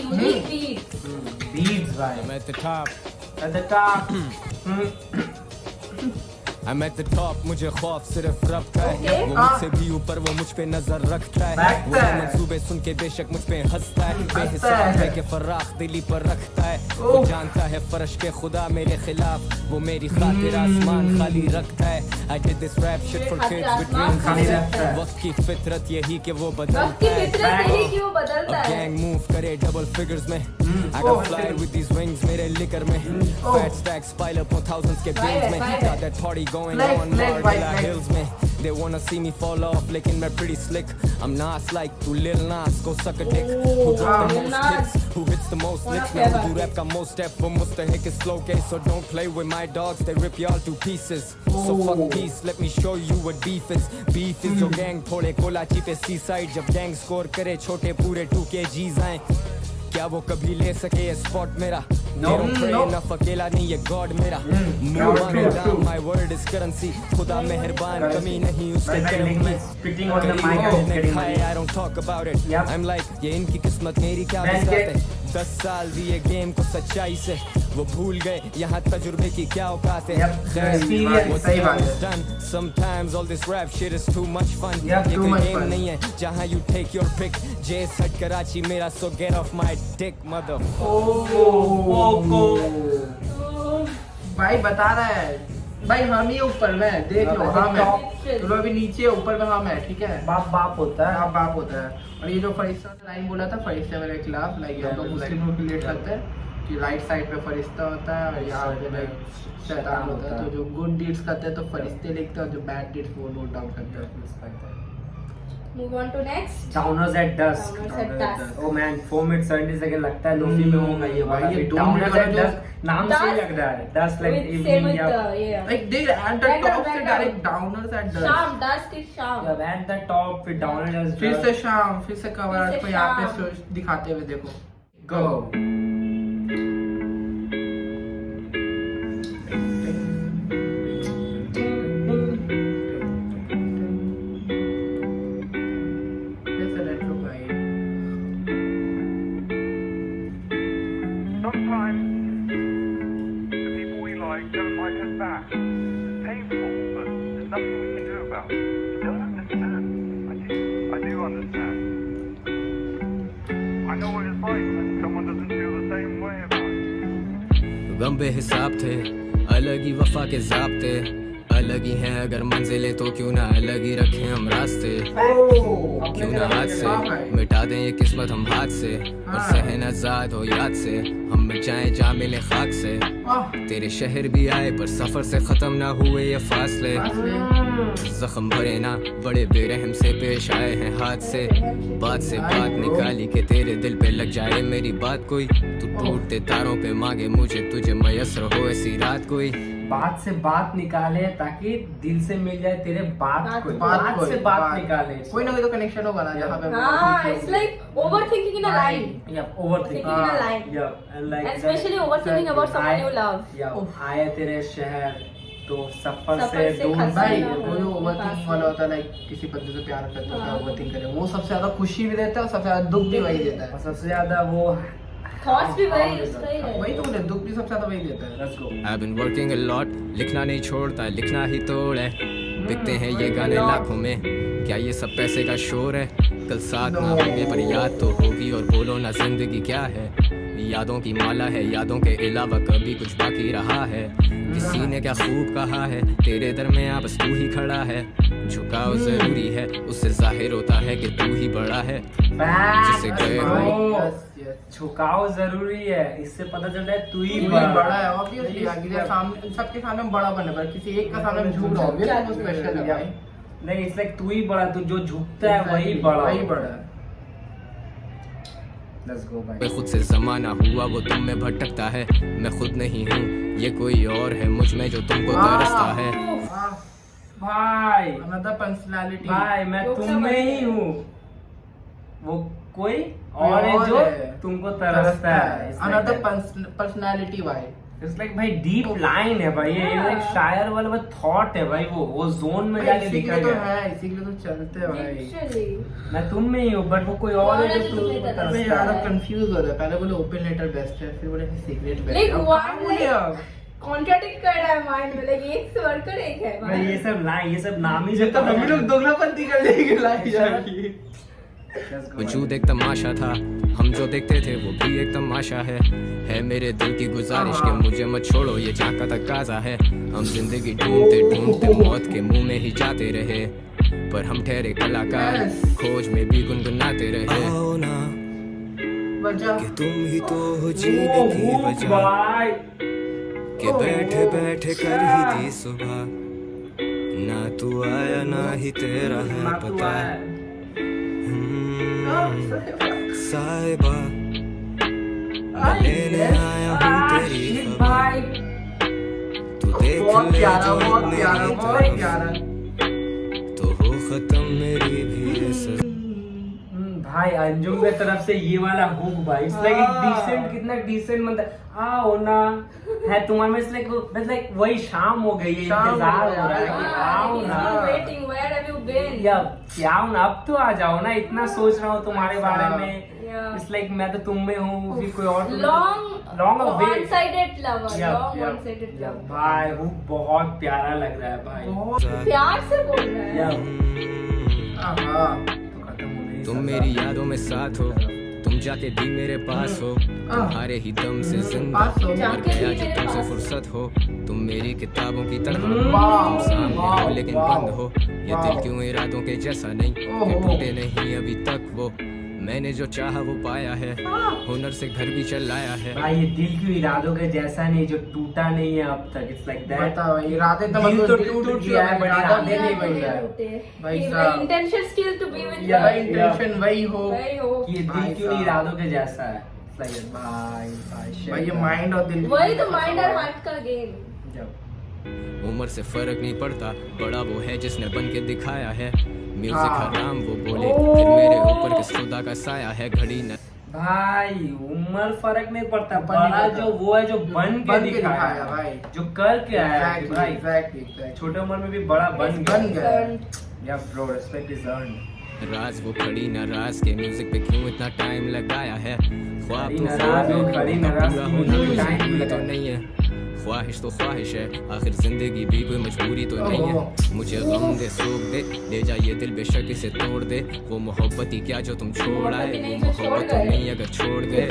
Unique beats। Beats भाई। I'm at the top, at the top. I'm at the top, मुझे खौफ सिर्फ रब का है। Okay. वो मुझसे भी ऊपर वो मुझ पे नजर रखता है। रखता वो है। मंसूबे सुन के बेशक मुझ पे हंसता है। बेहिसाब है कि फराख दिली पर रखता है। वो जानता है फर्श के खुदा मेरे खिलाफ। वो मेरी खातिर आसमान खाली रखता है। I did this rap shit for खातिर kids with आसमान dreams। खाली रखता है। वक्त की फितरत यही कि वो वक्त बदलता की है। फितरत यही कि वो बदलता अब है। गैंग मूव करे डबल फिगर्स में। I got fly with these wings मेरे लिकर में। Fat stacks pile up on thousands के bills में। Fire. Got that party going Flex, on flex, Margiela flex. Hills में। They wanna see me fall off लेकिन मैं pretty slick। I'm Nas like तू Lil Nas go suck a dick। Who drop the Lil most Nas. hits? Who hits the most licks? मैं Urdu rap का most step वो मुस्तहिक is slow case so don't play with my dogs they rip y'all to pieces। So fuck peace let me show you what beef is। Beef is जो gang थोड़े कोलाची पे seaside जब gang score करे छोटे पूरे 2 kgs आए। क्या वो कभी ले सके ये स्पॉट मेरा? They don't pray enough अकेला नहीं ये गॉड मेरा। Move on down my word is currency। खुदा मेहरबान कमी नहीं उसके करम में। Spitting on the करीब mic होने is getting खाए, money. I don't talk about it। Yep. I'm like ये इनकी किस्मत मेरी क्या Let's बसात get- है। 10 साल दिए गेम को सच्चाई से वो भूल गए यहाँ तजुर्बे की क्या औकात है। Yep. खैर, Experience, what's सही बात done है। is done। Sometimes all this rap shit is too much fun। Yep, ये too कोई much game fun. नहीं है जहाँ you take your pick। Jays हट कराची मेरा so get off my dick mother। भाई बता रहा है भाई हम ही ऊपर में देख लो, हम है Top- तुम अभी नीचे, ऊपर में हम है, ठीक है। बाप होता है। बाप बाप होता है। और ये जो फरिश्ता लाइन बोला था, फरिश्ते वाले के खिलाफ, लाइक हम लोग मुस्लिम को रिलेट करते हैं कि राइट साइड पे फरिश्ता होता है और यहाँ पे लाइक शैतान होता है। तो जो गुड डीड्स करते हैं तो फरिश्ते लिखते हैं, और जो बैड डीड्स वो नोट डाउन करते हैं। Move on to next. Downers at dusk. Downers at dusk. Oh man, 4 minutes 70 second लगता है लोफी में होगा ये वाला। भाई, ये भी। 2 Downers मिनट at वाला dusk नाम से ही लग रहा है। Dusk like With same evening with या yeah. Like they at the Background, top से background. Direct downers at the शाम, dusk is शाम. या at the top फिर downers at dusk। फिर से शाम, फिर से कवर फिर से को यहाँ पे शाम। दिखाते हुए देखो। गो। Sometimes the people we like don't like us back. It's painful, but there's nothing we can do about it. You don't understand. I do understand. I know what it's like when someone doesn't feel the same way about you. गम बेहिसाब थे, अलग ही वफा के ज़ाब्ते, अलग ही हैं अगर मंजिलें तो क्यों ना अलग ही रखें हम रास्ते। क्यों ना हाथ से मिटा दें ये किस्मत हम हाथ से, और सहन आजाद हो याद से, हम मिट जाएं जा मिले खाक से। तेरे शहर भी आए पर सफर से खत्म ना हुए ये फासले, जख्म भरे ना बड़े बेरहम से पेश आए हैं हाथ से। बात से बात निकाली कि तेरे दिल पे लग जाए मेरी बात कोई, तू टूटते तारों पे मांगे मुझे तुझे मयसर हो ऐसी रात कोई। बात से बात निकाले ताकि दिल से मिल जाए तेरे बात कोई। बात बात कोई, से बात बात। निकाले। कोई ना कोई तो कनेक्शन होगा ना जहाँ पे हाँ, it's like overthinking in a line. Yeah, overthinking. Thinking in a line. Yeah, and like And especially overthinking about someone you love. Yeah, आए तेरे शहर तो सफर सफर से से दूर खत्म भाई ना वो जो ओवरथिंकिंग वाला होता है, लाइक किसी बंदे से प्यार करते हो क्या ओवरथिंक करे, वो सबसे ज्यादा खुशी भी देता है और सबसे ज्यादा दुख भी वही देता है। और सबसे ज्यादा वो Thoughts भी वही उसका ही है. वही तो बोले, दुख भी सबसे ज्यादा वही देता है। Let's go. I've been working a lot, लिखना नहीं छोड़ता लिखना ही तोड़ है, बिकते हैं ये गाने लाखों में, क्या ये सब पैसे का शोर है। कल साथ ना होंगे पर याद तो होगी, और बोलो ना जिंदगी क्या है, यादों की माला है, यादों के अलावा कभी कुछ बाकी रहा है। किसी ने क्या खूब कहा है, तेरे दरमियां बस तू ही खड़ा है, झुकाव जरूरी है, उससे जाहिर होता है कि तू ही बड़ा है। जिसे गए हो झुकाव जरूरी है, इससे पता चलता है तू ही बड़ा है। ऑब्वियसली आगे सामने सबके सामने हम बड़ा बने, पर किसी एक का सामने हम झुक रहे हैं, ऑब्वियसली वो स्पेशल है भाई। नहीं, इट्स लाइक तू ही बड़ा, तू जो झुकता है वही बड़ा। वही बड़ा है। Let's go भाई। मैं खुद से जमाना हुआ वो तुम में भटकता है, मैं खुद नहीं हूँ ये कोई और है मुझ में जो तुमको तरसता है। भाई अनदर पर्सनालिटी भाई मैं तुम में ही हूँ, वो कोई और है जो तुमको तरसता है। अनदर पर्सनालिटी भाई। इट्स लाइक भाई डीप लाइन है भाई, ये एक शायर वाला थॉट है भाई, वो जोन में जाके दिखा तो गया है, इसीलिए तो चलते हैं भाई। Literally. मैं तुम में ही हूँ बट वो कोई और है जो तुम्हें तुमको तरसता मैं तरसता ज्यादा है। कंफ्यूज हो रहा है, पहले बोले ओपन लेटर बेस्ट है, फिर बोले सीक्रेट बेस्ट Like है। one like contradict कर रहा है mind में, like एक से बढ़कर एक है भाई ये सब लाइन, ये सब नाम ही ये तो हम लोग दोगलापंती कर लेंगे लाइफ यार। वजूद एक तमाशा था, हम जो देखते थे वो भी एक तमाशा है मेरे दिल की गुजारिश के मुझे मत छोड़ो ये झांका तकाजा है। हम जिंदगी ढूंढते ढूंढते मौत के मुंह में ही जाते रहे, पर हम ठहरे कलाकार खोज में भी गुनगुनाते रहे। आओ ना कि तुम ही तो हो जीने की वजह, कि बैठे बैठे कर ही दी सुबह, ना तू आया ना ही तेरा है पता। साहिबा मैं लेने आया हूँ तेरी खबर, तू देख बहुत ले प्यारा, जो बहुत मेरी प्यारा, बहुत तरफ, प्यारा। तो हो खत्म मेरी भी ये सफर। भाई अंजुम की तरफ से ये वाला हुक भाई, इट्स लाइक डिसेंट, कितना डिसेंट मतलब आओ ना है तुम्हारे में, इट्स लाइक वही शाम हो गई है, इंतजार हो रहा है कि आओ ना waiting, where have you been? या आओ ना, अब तो आ जाओ ना, इतना सोच रहा हूँ तुम्हारे बारे में। Yeah. इट्स लाइक मैं तो तुम में हूँ, फिर कोई और Long one-sided lover, Yeah, long yeah, one-sided yeah, lover. भाई हुक बहुत प्यारा लग रहा है भाई। प्यार से बोल रहा है। या हाँ तो खत्म हो गई तुम मेरी यादों में साथ हो, तुम जाके भी मेरे पास हो, तुम्हारे ही दम से जिंदा पास हो। मर जाके गया भी जो मेरे तुमसे पास। फुर्सत हो। तुम मेरी किताबों की तरह वाह, तुम सामने हो वाह, लेकिन वाह, बंद हो। ये वाह। दिल क्यों इरादों के जैसा नहीं कि ओहो। टूटे नहीं अभी तक वो। मैंने जो चाहा वो पाया है, हुनर से घर भी चलाया है। भाई ये दिल क्यों इरादों के जैसा नहीं जो टूटा नहीं है अब तक, इट्स लाइक दैट। बताओ भाई, इरादे तो दिल मतलब तो दिल टूट गया है, but इरादा इरादे नहीं नहीं बन रहा है। भाई साहब। Intention still to be with या इंटेंशन वही हो। वही हो। कि ये भाई दिल क्यों साहब। इरादों के जैसा है। It's like that, भाई shit, भाई ये man. माइंड और दिल वही तो माइंड और हार्ट का गेम। जब उम्र से फर्क नहीं पड़ता, बड़ा वो है जिसने बन के दिखाया है। म्यूजिक हाँ। हराम वो बोले, फिर मेरे ऊपर किस खुदा का साया है। घड़ी न भाई उम्र फर्क नहीं पड़ता, ऊपर नहीं बड़ा पड़ता। जो वो है जो बन के दिखाया भाई। जो कर के आया है भाई। एग्जैक्टली छोटे उम्र में भी बड़ा बन बन गया। गया। या ब्रो, रिस्पेक्ट इज अर्न्ड। राज वो खड़ी न राज के म्यूजिक पे क्यों इतना टाइम लगाया है। ख्वाब खड़ी तो न ख्वाब राज, है, वो खड़ी न राज पूरा की होना म्यूजिक कोई टाइम जरूरी तो लगाया। नहीं है। ख्वाहिश तो ख्वाहिश है, आखिर जिंदगी भी कोई मजबूरी तो नहीं है। मुझे गम दे सोख दे, ले जा ये दिल बेशक इसे तोड़ दे। वो मोहब्बत ही क्या जो तुम छोड़ आए, मोहब्बत ही वो नहीं जो छोड़ मोहब्बत तो गए। नहीं अगर छोड़ गए।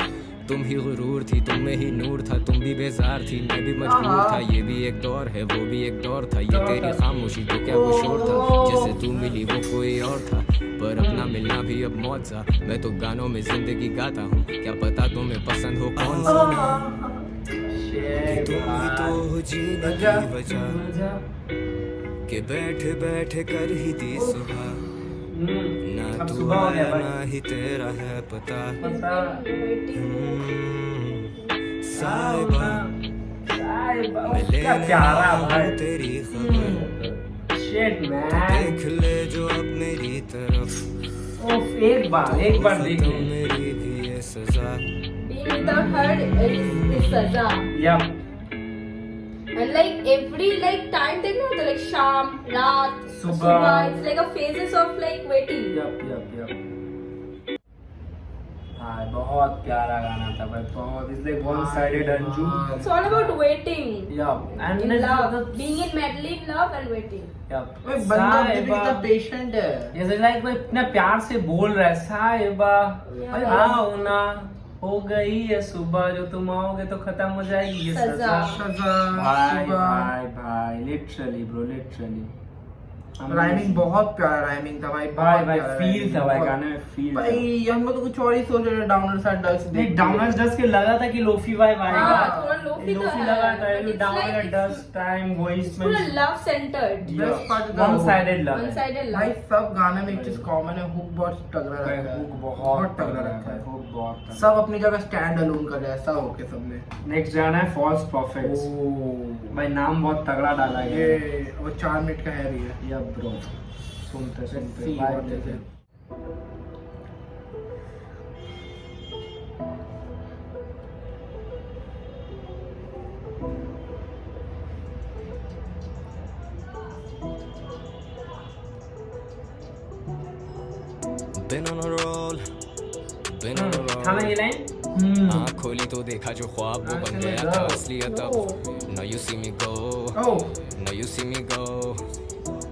तुम ही गुरूर थी, तुम में ही नूर था, तुम भी बेजार थी, मैं भी मजबूर था। ये भी एक दौर है, वो भी एक दौर था। ये तेरी खामोशी तो क्या वो शोर था, जैसे तू मिली वो कोई और था। पर अपना मिलना भी अब मौत सा, मैं तो गानों में जिंदगी गाता हूँ, क्या पता तुम्हें पसंद हो कौन सा। तुम ही तो हो जीने की वजह, के बैठे बैठे कर ही दी सुबह। ना अब तू सुबह हो गया है भाई। ना ही तेरा है पता। साहिबा, साहिबा मैं क्या लेने प्यारा आया हूँ भाई। तेरी खबर, शिट तू मैन। देख ले जो अब मेरी तरफ। उफ, एक बार देख तो ले। मेरी भी ये सजा। Being without her is सजा। Yup And like every like time देखना होता है like शाम रात सुबह। it's like a phases of like waiting। Yup हाँ, बहुत प्यारा गाना था भाई, बहुत। इट्स लाइक वन साइडेड अंजू। It's all about waiting yup and in love, being in madly in love and waiting। ओए बंदा भी कितना पेशेंट है। जैसे लाइक वो इतना प्यार से बोल रहा है, साहिबा Yeah. आओ ना, हो गई है सुबह, जो तुम आओगे तो खत्म हो जाएगी ये सजा। सजा। सजा, भाई सुबह। भाई लिटरली ब्रो, लिटरली राइमिंग बहुत प्यारा राइमिंग था भाई। भाई बहुत भाई प्यारा फील rhyming था भाई, बहुत। गाने में फील था। भाई हम लोग तो कुछ और ही सोच रहे थे, डाउनर साइड डस्ट नहीं, डाउनर डस्ट के लगा था कि लोफी वाइब आएगा। हाँ, थोड़ा लोफी तो है, लगा था, but it's downer like- dust time वही It's पूरा love centered, Best part is the one hook. Sided love one sided भाई love। सब गाने में एक चीज कॉमन है, हुक बहुत तगड़ा रखा है। हुक बहुत तगड़ा रखा है। हुक बहुत तगड़ा। सब अपनी जगह स्टैंड अलोन कर रहे हैं, ऐसा होके सबने। नेक्स्ट गाना है फॉल्स प्रॉफिट्स। भाई नाम बहुत तगड़ा डाला गया है। ये वो 4 मिनट का है भी है। या ब्रो, सुनते सुनते See भाई what they देखे। say. Been on a roll, been on a roll. था ना ये लाइन? आँख खोली तो देखा जो ख्वाब वो बन गया था असलियत अब। Now you see me go, Oh, now you see me go.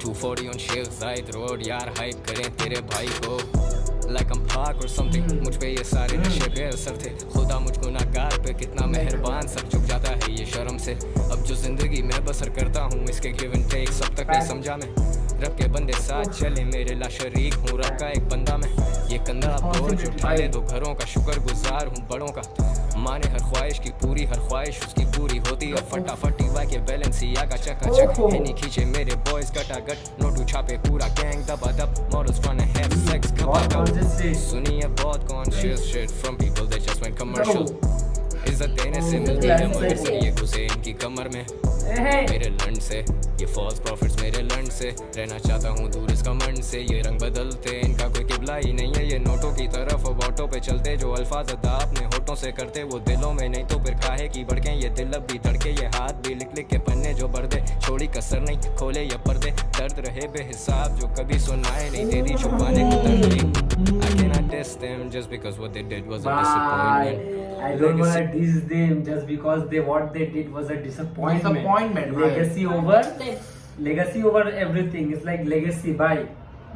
240 on Sheikh Zayed Road, यार हाइप करें तेरे भाई को। Like I'm Park or something, मुझ पे ये सारे नशे बेअसर थे। खुदा मुझको नागार पे कितना मेहरबान, सब झुक जाता है ये शर्म से। अब जो जिंदगी मैं बसर करता हूँ, इसके गिव एंड टेक सब तक नहीं समझा मैं। रब के बंदे साथ चले, मेरे ला शरीक हूँ रब का एक बंदा मैं। ये कंधा अब बोझ उठा ले दो, घरों का शुक्र गुजार हूँ बड़ों का। माने हर ख्वाहिश की पूरी, हर ख्वाहिश उसकी पूरी होती है फटाफट। टीवा के बैलेंस ही आगा चकाचक, हैनी खींचे मेरे बॉयज गटागट। नोटू छापे पूरा गैंग दबादब, models trying to have sex बहुत गपागप। conscious। सुनिए बहुत conscious shit from people that just went commercial. इज्जत देने से मिलती है मगर फिर ये घुसे इनकी कमर में। मेरे लंड से ये फॉल्स प्रॉफिट्स, मेरे लंड से रहना चाहता हूँ दूर इस कमंड से। ये रंग बदलते इनका कोई किबला ही नहीं है, ये नोटों की तरफ बाटों पे चलते। जो अल्फाज अदा अपने होठों से करते वो दिलों में नहीं तो फिर काहे की भड़के। ये दिल अब भी धड़के, ये हाथ भी लिख लिख के पन्ने जो भर दे। छोड़ी कसर नहीं खोले ये पर्दे, दर्द रहे बेहिसाब जो कभी सुनाए नहीं, दे दी छुपाने को दर्द। I cannot diss them just because what they did was a disappointment. I don't wanna diss them just because what they did was a disappointment. Disappointment, right. Legacy over everything. It's like legacy, bye.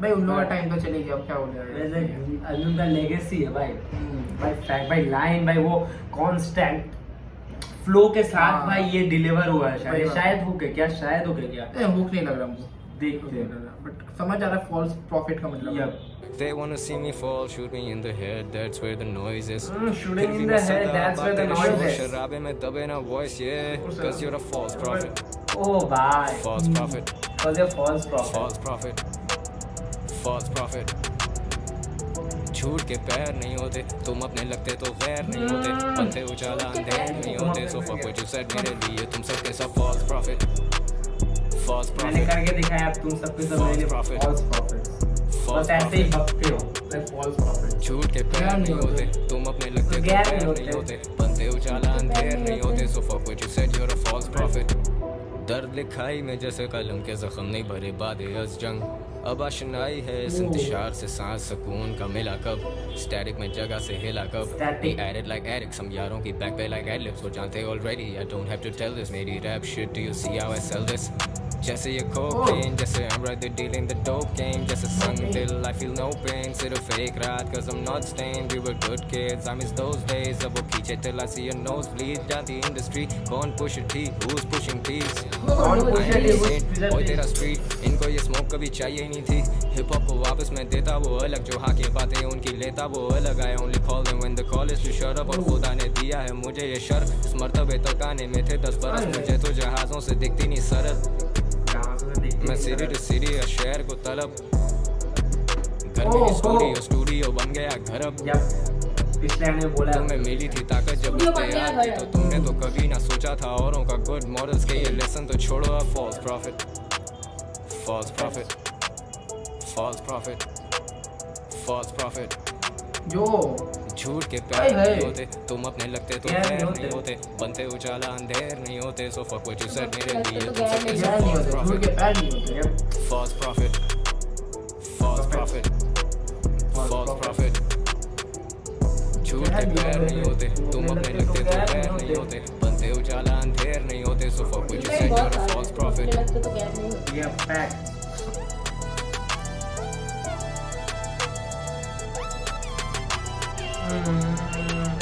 भाई उन लोगों का time तो चले गया, अब क्या हो वैसे जाएगा। अर्जुन का लेगेसी है भाई, भाई फैक्ट, भाई लाइन, भाई वो कांस्टेंट फ्लो के साथ हाँ। भाई ये डिलीवर हुआ है। वही शायद बात। शायद हो गया क्या, शायद हो गया क्या, हुक नहीं लग रहा मुझे, देखते हैं। बट समझ आ रहा है फॉल्स प्रॉफिट का मतलब। Yup. They wanna see me fall, shoot me in the head, that's where the noise is. Shooting in the head, that's where the noise is. शराबे में दबे ना voice, yeah, cause you're a false prophet. Oh भाई, False prophet, was a false prophet. false prophet, false prophet. झूठ के पैर नहीं होते, तुम अपने लगते तो गैर नहीं होते, बनते उजाला अंधेर नहीं होते, so fuck what you said, मेरे लिए तुम सबके सब false prophet, false मैंने prophet, करके दिखाया, अब तुम सबके सब मेरे लिए False prophet. false prophets. false बस ऐसे ही prophet. बकते हो, लाइक फॉल्स प्रॉफिट। झूठ के पैर नहीं होते, तुम अपने लगते तो गैर गैर नहीं नहीं होते। होते, बनते उजाला अंधेर नहीं होते, so fuck what you said, you're a false prophet. दर्द लिखाई में जैसे कलम के जख्म नहीं भरे बादे अज जंग, अब आशनाई है इस इंतशार से, सांस सुकून का मिला कब, स्टैटिक में जगह से हिला कब, Static. We added like addicts, हम यारों की बैक पे like ad-libs, वो जानते already, I don't have to tell this, मेरी rap shit, do you see how I sell this? जैसे ये cocaine, जैसे I'm right there dealing the dope game, जैसे संग दिल I feel no pain, सिर्फ एक रात cause I'm not stained, we were good kids, I miss those days, अब वो खींचे till I see a nosebleed, जानती industry, कौन push it थी, who's pushing peace, कौन I push it, ain't who's seen, pushing ओए peace? तेरा street, इनको ये smoke कभी चाहिए नहीं थी, hip hop को वापस मैं देता वो अलग, जो हाँ की बातें उनकी लेता वो अलग, I only call them when the call is to shut up, और खुदा ने दिया है मुझे ये शर्फ, इस मर्तबे तक आने में थे 10 बरस, मुझे तो जहाज़ों से दिखती नहीं सरहद, मैं सिटी टू सिटी या शहर को तलब, घर में स्टूडियो बन गया घर अब, जब पिछले आने बोला तुम्हें मिली थी ताकत जब स्टूडियो उस पे बन गया याद थी, घर। तो तुमने तो कभी ना सोचा था औरों का गुड मॉडल्स के ये लेसन तो छोड़ो अब, false prophet, false prophet, false prophet, false prophet. जो झूठ के हाय पैर हाय। नहीं होते, तुम अपने लगते तो गैर गैर नहीं नहीं होते। होते, बनते उजाला अंधेर नहीं होते, so fuck what you said, मेरे लगते लिए तो तुम गैर सबके नहीं सब नहीं false होते, झूठ prophet, के पैर नहीं होते। false prophet, false prophet, false prophet. झूठ के पैर नहीं होते, तुम अपने लगते तो गैर नहीं होते, बनते उजाला अंधेर नहीं होते, so fuck what you said, you're a false prophet. लगते तो गैर नहीं होते। ये फैक्ट।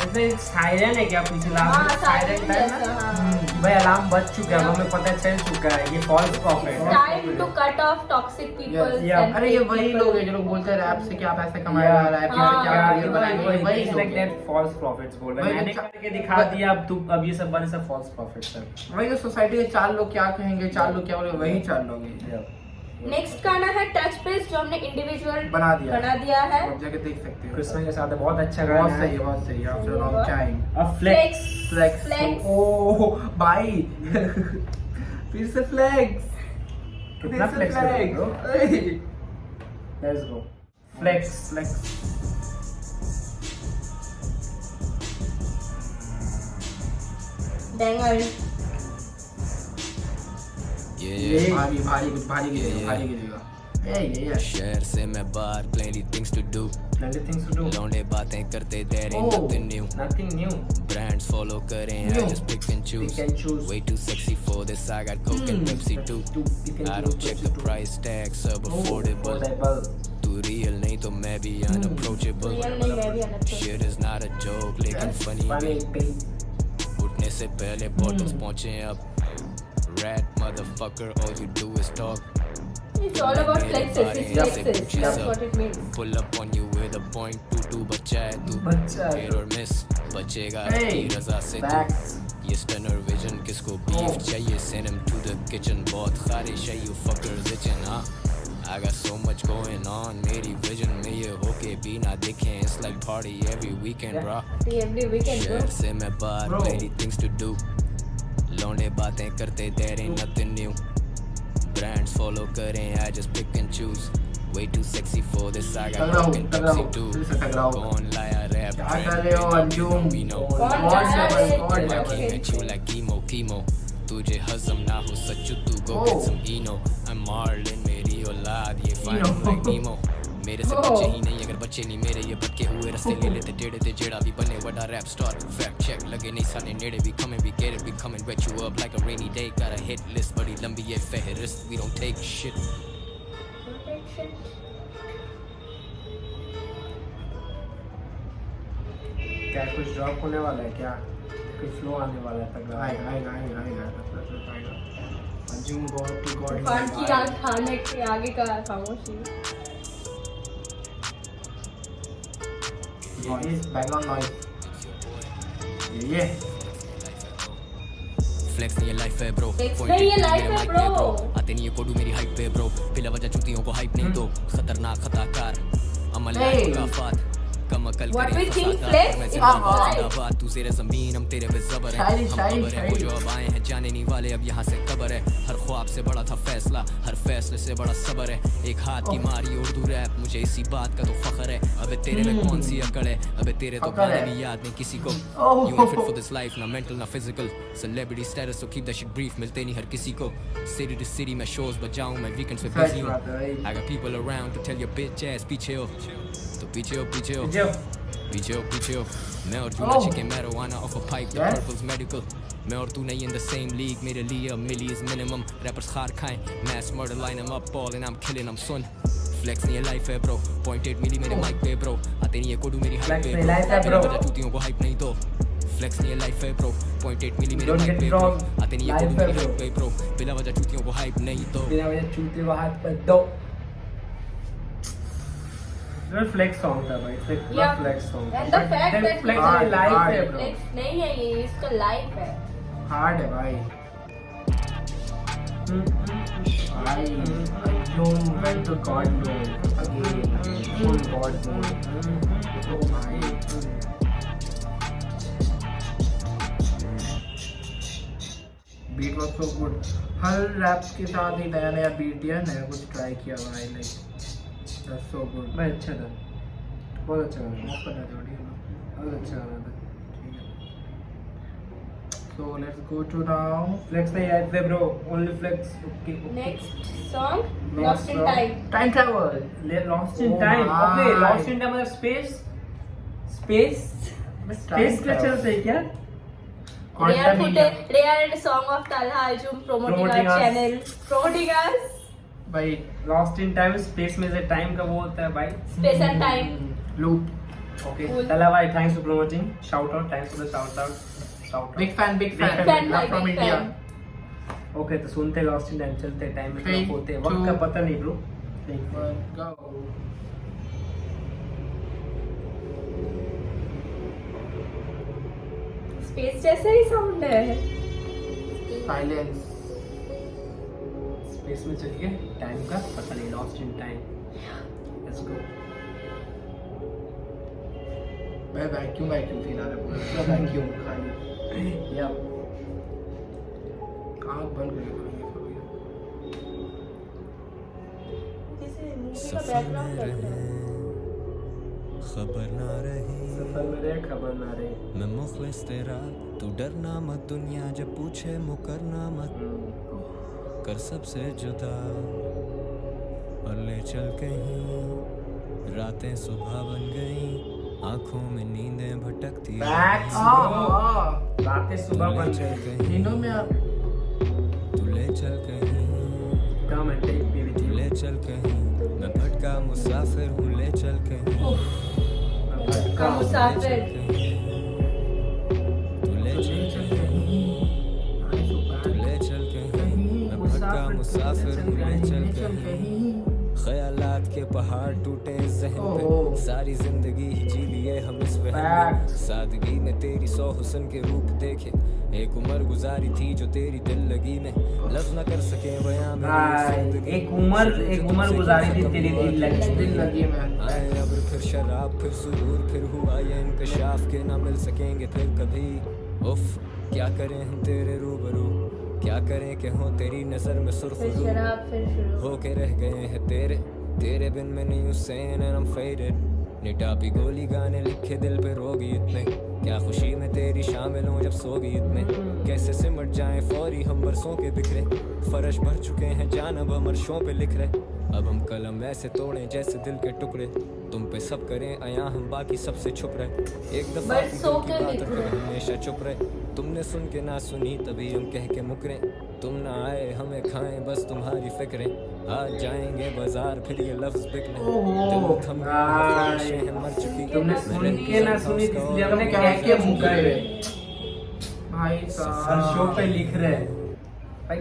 ऐसे सायरन है क्या पिछला? हाँ, सायरन siren है जैसा, ना? हाँ। भाई अलार्म बज चुका है, हमें पता चल चुका है, ये फॉल्स प्रॉफिट है। Time to cut off toxic people. yeah. अरे ये वही लोग हैं जो लोग बोलते हैं रैप से क्या पैसे कमाएगा, रैप से हाँ, क्या करियर बनाएगा, ये वही It's लोग like हैं। that false prophets बोल रहे हैं। वही मैंने तो- करके दिखा दिया, अब तू, अब ये सब बने सब false prophets हैं। वही तो सोसाइटी के 4 लोग क्या कहेंगे, 4 लोग क्या बोलेंगे, वही 4 लोग हैं। नेक्स्ट गाना है टच बेस, जो हमने इंडिविजुअल बना दिया है। आप जाके देख सकते हो। कृष्ण के साथ बहुत अच्छा गाना बहुत है। सही है, बहुत सही है। आफ्टर लॉन्ग टाइम अब फ्लेक्स, फ्लेक्स Flex. ओह भाई फिर से फ्लेक्स, कितना फिर से flex करेंगे bro? Flex. Let's go flex. Flex banger. ये भारी भारी कुछ भारी गिरेगा, भारी गिरेगा। ये शहर से मैं बाहर, plenty things to do, plenty things to do, लौंडे बातें करते, there ain't Oh. nothing new, nothing new, brands follow करें, I New. just pick and choose, pick and choose. way too sexy for this, I got coke and Pepsi too, Pick and I choose, don't check the Pepsi too. price tag, sub Oh, affordable, affordable. तू real नहीं तो मैं भी unapproachable, real नहीं, मैं भी अलग से। shit is not a joke लेकिन funny Funny भी, thing. उठने से पहले bottles पहुंचे अब, rat motherfucker, all you do is talk, It's all about flexes. It's Yeah. flexes. That's what it means. pull up on you with a .22 बच्चा है तू, बच्चा है hit or miss, बचेगा Hey, अपनी रजा से तू, Facts. ये stunner vision किसको beef चाहिए, send him to the kitchen, बहुत खारिश है you fuckers itching, हाँ I got so much going on, मेरी vision में ये होके भी ना दिखें, it's like party every weekend bro, See, every weekend, bro. शहर से मैं बाहर, Bro. plenty things to do, लौंडे बातें करते, there ain't nothing new, brands follow करें, I just pick and choose, way too sexy for this, I got टकराओ, coke and टकराओ, Pepsi too, फिर से टकराओ। कौन लाया rap क्या trend, कर रहे हो अर्जुन? we know, कौन God लाया level, है? God I level. came at you like chemo, तुझे हजम ना हो सच्चू तू go Oh. get some Eno, I'm Marlin मेरी औलाद ये fine Eno. like Nemo, मेरे से Oh. बच्चे ही नहीं अगर बच्चे नहीं मेरे ये भटके हुए रस्ते ले लेते टेढ़े ते जेड़ा भी बने वड़ा रैप स्टार, फैक्ट चेक लगे नहीं साले नेड़े भी coming we get it we come and wet you up like a rainy day, got a hit list बड़ी लंबी ये फहरिस्त, we don't take shit, क्या कुछ ड्रॉप होने वाला है क्या? कुछ फ्लो आने वाला है तगड़ा? आएगा पंजिंग गॉड टू गॉड फन की आग खाने के आगे का खामोशी। बैकग्राउंड नॉइज ये फ्लेक्स नहीं है लाइफ है ब्रो, Flex नहीं है life है bro। आते नहीं है कोडू मेरी हाइप पे ब्रो, बिला वजह चुतियों को हाइप नहीं दो, खतरनाक खताकार अमल Hey। मुकाफात कम अकल What करे we think फसादा, Flex मैं is जिंदाबाद right। जिंदाबाद, तू ज़ेरे ज़मीन हम तेरे पे ज़बर है, शायरी, हम शायरी, खबर है वो शायरी। जो अब आए हैं जाने नहीं वाले, अब यहाँ से कबर है, हर ख्वाब से बड़ा था फैसला, हर फैसले से बड़ा सबर है, एक हाथ की मारी उर्दू रैप, मुझे इसी बात का तो फख्र है, अबे तेरे में कौन सी अकड़ है, अबे तेरे तो अकड़ है। गाने भी याद नहीं किसी को, Oh। you ain't fit for this life, ना mental ना physical, celebrity status so keep that shit brief, मिलते नहीं हर किसी को, city to city मैं shows बजाऊं, मैं weekends पे busy हूँ, I got people around to tell your bitch ass पीछे हो, तो पीछे हो पीछे हो, मैं और जूना chicken marijuana of a pipe, the purple's medical, मैं और तू नहीं in the same league, मेरे लिए a milli is minimum, rappers खार खाएं, mass murder line them up all and I'm killing them son, flex नहीं है life है bro, 0.8 मिली मेरे mic पे bro, आते नहीं है कोडू मेरी hype पे bro, बजा चूतियों को hype नहीं दो, flex नहीं है life है bro, 0.8 मिली मेरे mic पे bro, आते नहीं है कोडू मेरी hype पे bro, बिना वजह चूतियों को hype नहीं दो, बिना वजह चूते वो हाथ पर दो। फ्लेक्स सॉन्ग था भाई, पूरा Yeah। फ्लेक्स सॉन्ग था। And the fact that flex hard, life hard। है bro। Flex नहीं है ये, इसका लाइफ है। हार्ड है भाई Alone went to God mode again, full God mode। ओ भाई बीट वाज सो गुड, हर रैप के साथ ही नया नया बीट दिया, नया कुछ ट्राई किया भाई, लाइक दैट्स सो गुड भाई अच्छा था, बहुत अच्छा गाना, माफ करना थोड़ी बहुत अच्छा गाना था। So let's go to now flex नहीं लाइफ है bro, only flex. Okay next song Next lost in song। Time. Time travel lost in Oh time. my। Okay lost in time मतलब स्पेस पे चलते हैं क्या? Rare footage, rare song of Talha Arjun promoting Promoting our us। channel, promoting us, भाई lost in time space में से time का वो होता है भाई, space and time। Loop okay Cool। तला भाई thanks for promoting, shout out, thanks for the shout out. Big fan Big fan भाई, from big India fan। Okay तो सुनते लॉस्ट इन टाइम, चलते टाइम में Three, क्या होते हैं, वक्त का two, पता नहीं ब्रो। गो स्पेस जैसा ही साउंड है। साइलेंस स्पेस में चलिए, टाइम का पता नहीं, lost in time. Let's go. मैं वैक्यूम फील आ रहा है पूरा वैक्यूम खाली या आँख बंद करके जैसे मूवी का बैकग्राउंड लग रहा है। खबर ना रही सफर में रहे खबर ना रहे। मैं मुखलिस तेरा, तू डरना मत, दुनिया जब पूछे मुकरना मत, कर सबसे जुदा और ले चल कहीं, रातें सुबह बन गई, आंखों में नींदें भटकती Facts। हाँ रातें सुबह बन चल गई। कहीं, तीनों में आप तू ले चल कहीं, Come and take me with तू you। ले चल कहीं, मैं भटका मुसाफिर हूँ, ले चल कहीं, का मुसाफिर। तू ले चल कहीं, तू ले चल कहीं, मैं भटका मुसाफिर हूँ, ले चल कहीं, ख्यालात के पहाड़ टूटे ज़हन ओह। पे, सारी जिंदगी ही जी लिए हम इस वहम में, Facts। सादगी में तेरी 100 हुस्न के रूप देखे, एक उम्र गुजारी थी जो तेरी दिल लगी में, लफ्ज़ न कर सके बयां में भाई एक उम्र गुजारी थी तेरी दिल लगी में आए अब फिर शराब, फिर सुरूर, फिर हुआ ये इंकशाफ के ना मिल सकेंगे फिर कभी, उफ क्या करें हम तेरे रूबरू, क्या करें कि हो तेरी नजर में फिर सुर्खरू, शराब फिर शुरू। हो के रह गए हैं तेरे बिन में नहीं हुसैन and I'm faded, निटापी गोली गाने लिखे दिल पे रोगी इतने, क्या खुशी में तेरी शामिल हूँ जब सोगी इतने, कैसे सिमट जाएं फौरी हम बरसों के बिखरे, फर्श भर चुके हैं जान अब हम अर्शों पे लिख रहे, अब हम कलम ऐसे तोड़े जैसे दिल के टुकड़े, तुम पे सब करें अया हम बाकी सबसे छुप रहे। एक दफा But की so दिल की can बात लिख पर रहे। हमेशा चुप रहे। तुमने सुन के ना सुनी तभी हम कह के मुकरे, तुम ना आए हमें खाएं बस तुम्हारी फिक्रें। आज जाएंगे बाजार फिर ये लफ्ज बिकने, ओहो, दिल थम गए ख्वाहिशें मर चुकी। तुमने सुन के ना सुनी इसलिए हमने कह के मुकरे। भाई हर साहब शो पे लिख रहे हैं भाई,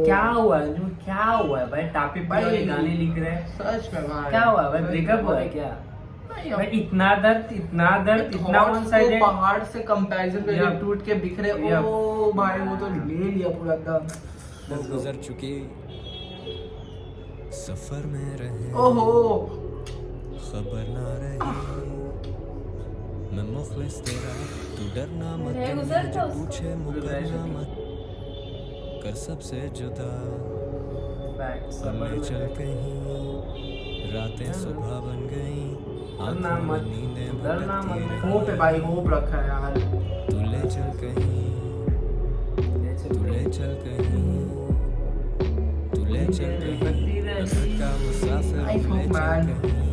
क्या हुआ है अंजुम, क्या हुआ है भाई? टापी पे वाले गाने लिख रहे हैं, सच में भाई क्या हुआ है भाई? ब्रेकअप हुआ है क्या नहीं, भाई? इतना दर्द इतना वन thoughts साइडेड। को पहाड़ से कंपैरिजन पे Yup. टूट के बिखरे। Yup. ओ भाई वो तो ले लिया पूरा एकदम। वो गुजर चुकी सफर में रहे, ओहो खबर ना रही मैं मुखलिस तेरा, तू डरना मत रह दिल गुजर मुझे था पूछे मुकरना मत कर सबसे जुदा। समय चल कहीं रातें सुबह बन गई, डरना आंखों में मत, नींदें डरना भटकती मत। रहीं। होप है भाई, होप रखा है यार। तू ले चल कहीं, तू ले चल कहीं, तू ले चल कहीं, नजर का मुसाफिर I तू ले hope, चल man. कहीं।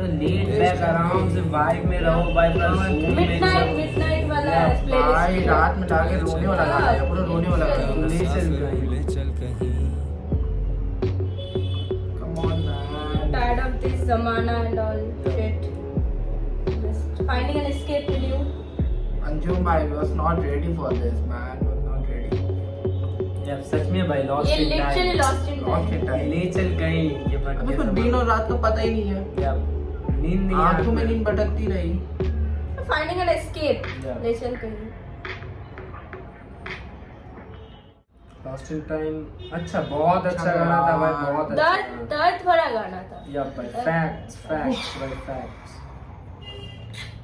लेट बैक आराम से वाइब में रहो भाई, मिडनाइट वाला भाई प्लेलिस्ट। रात में जाके रोने वाला गाना है, पूरा रोने वाला गाना है। ले चल कहीं। ले चल कहीं। Come on man. Tired of this zamana and all shit. Just finding an escape in you. Anjum bhai was not ready for this man, was not ready. यार सच में भाई लॉस्ट ये literally lost in Lost time. in time. ले चल कहीं ये भटके अब इसको ज़माना। दिन और रात का पता ही नहीं है, या नींद नहीं आंखों में आती। नींद भटकती रही। Finding an escape. Yeah. ले चल कहीं। लॉस्ट इन टाइम अच्छा, बहुत अच्छा गाना था भाई, बहुत अच्छा दर्द गाना। दर्द भरा गाना था। या भाई फैक्ट्स फैक्ट्स भाई फैक्ट्स।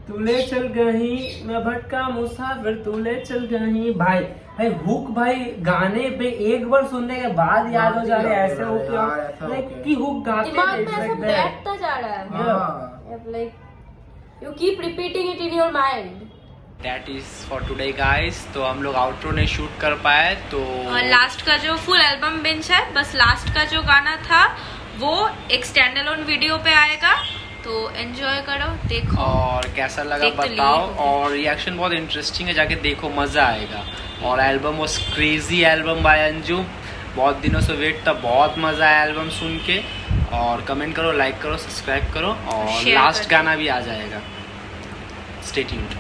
तू ले चल कहीं मैं भटका मुसाफिर, तू ले चल कहीं भाई। भाई हुक भाई गाने पे एक बार सुनने के बाद याद हो जा रहे हैं, ऐसे हो यार, ऐसा हो लाइक क्या? कि हुक गाते दिमाग में थे, ऐसा like that। बैठता जा रहा है। हाँ। Like you keep repeating it in your mind. That is for today guys। तो हम लोग आउटरो नहीं शूट कर पाए तो और लास्ट का जो फुल एल्बम बेंच है, बस लास्ट का जो गाना था वो एक स्टैंड अलोन वीडियो पे आएगा, तो एंजॉय करो, देखो। और कैसा लगा देख तो लिए बताओ, होगे। और रिएक्शन बहुत इंटरेस्टिंग है, जाके देखो मजा आएगा। और album was crazy album by Anju, बहुत दिनों से वेट था, बहुत मजा आया एल्बम सुन के। और कमेंट करो, लाइक करो, सब्सक्राइब करो, और Share लास्ट कर दो। गाना भी आ जाएगा। Stay tuned.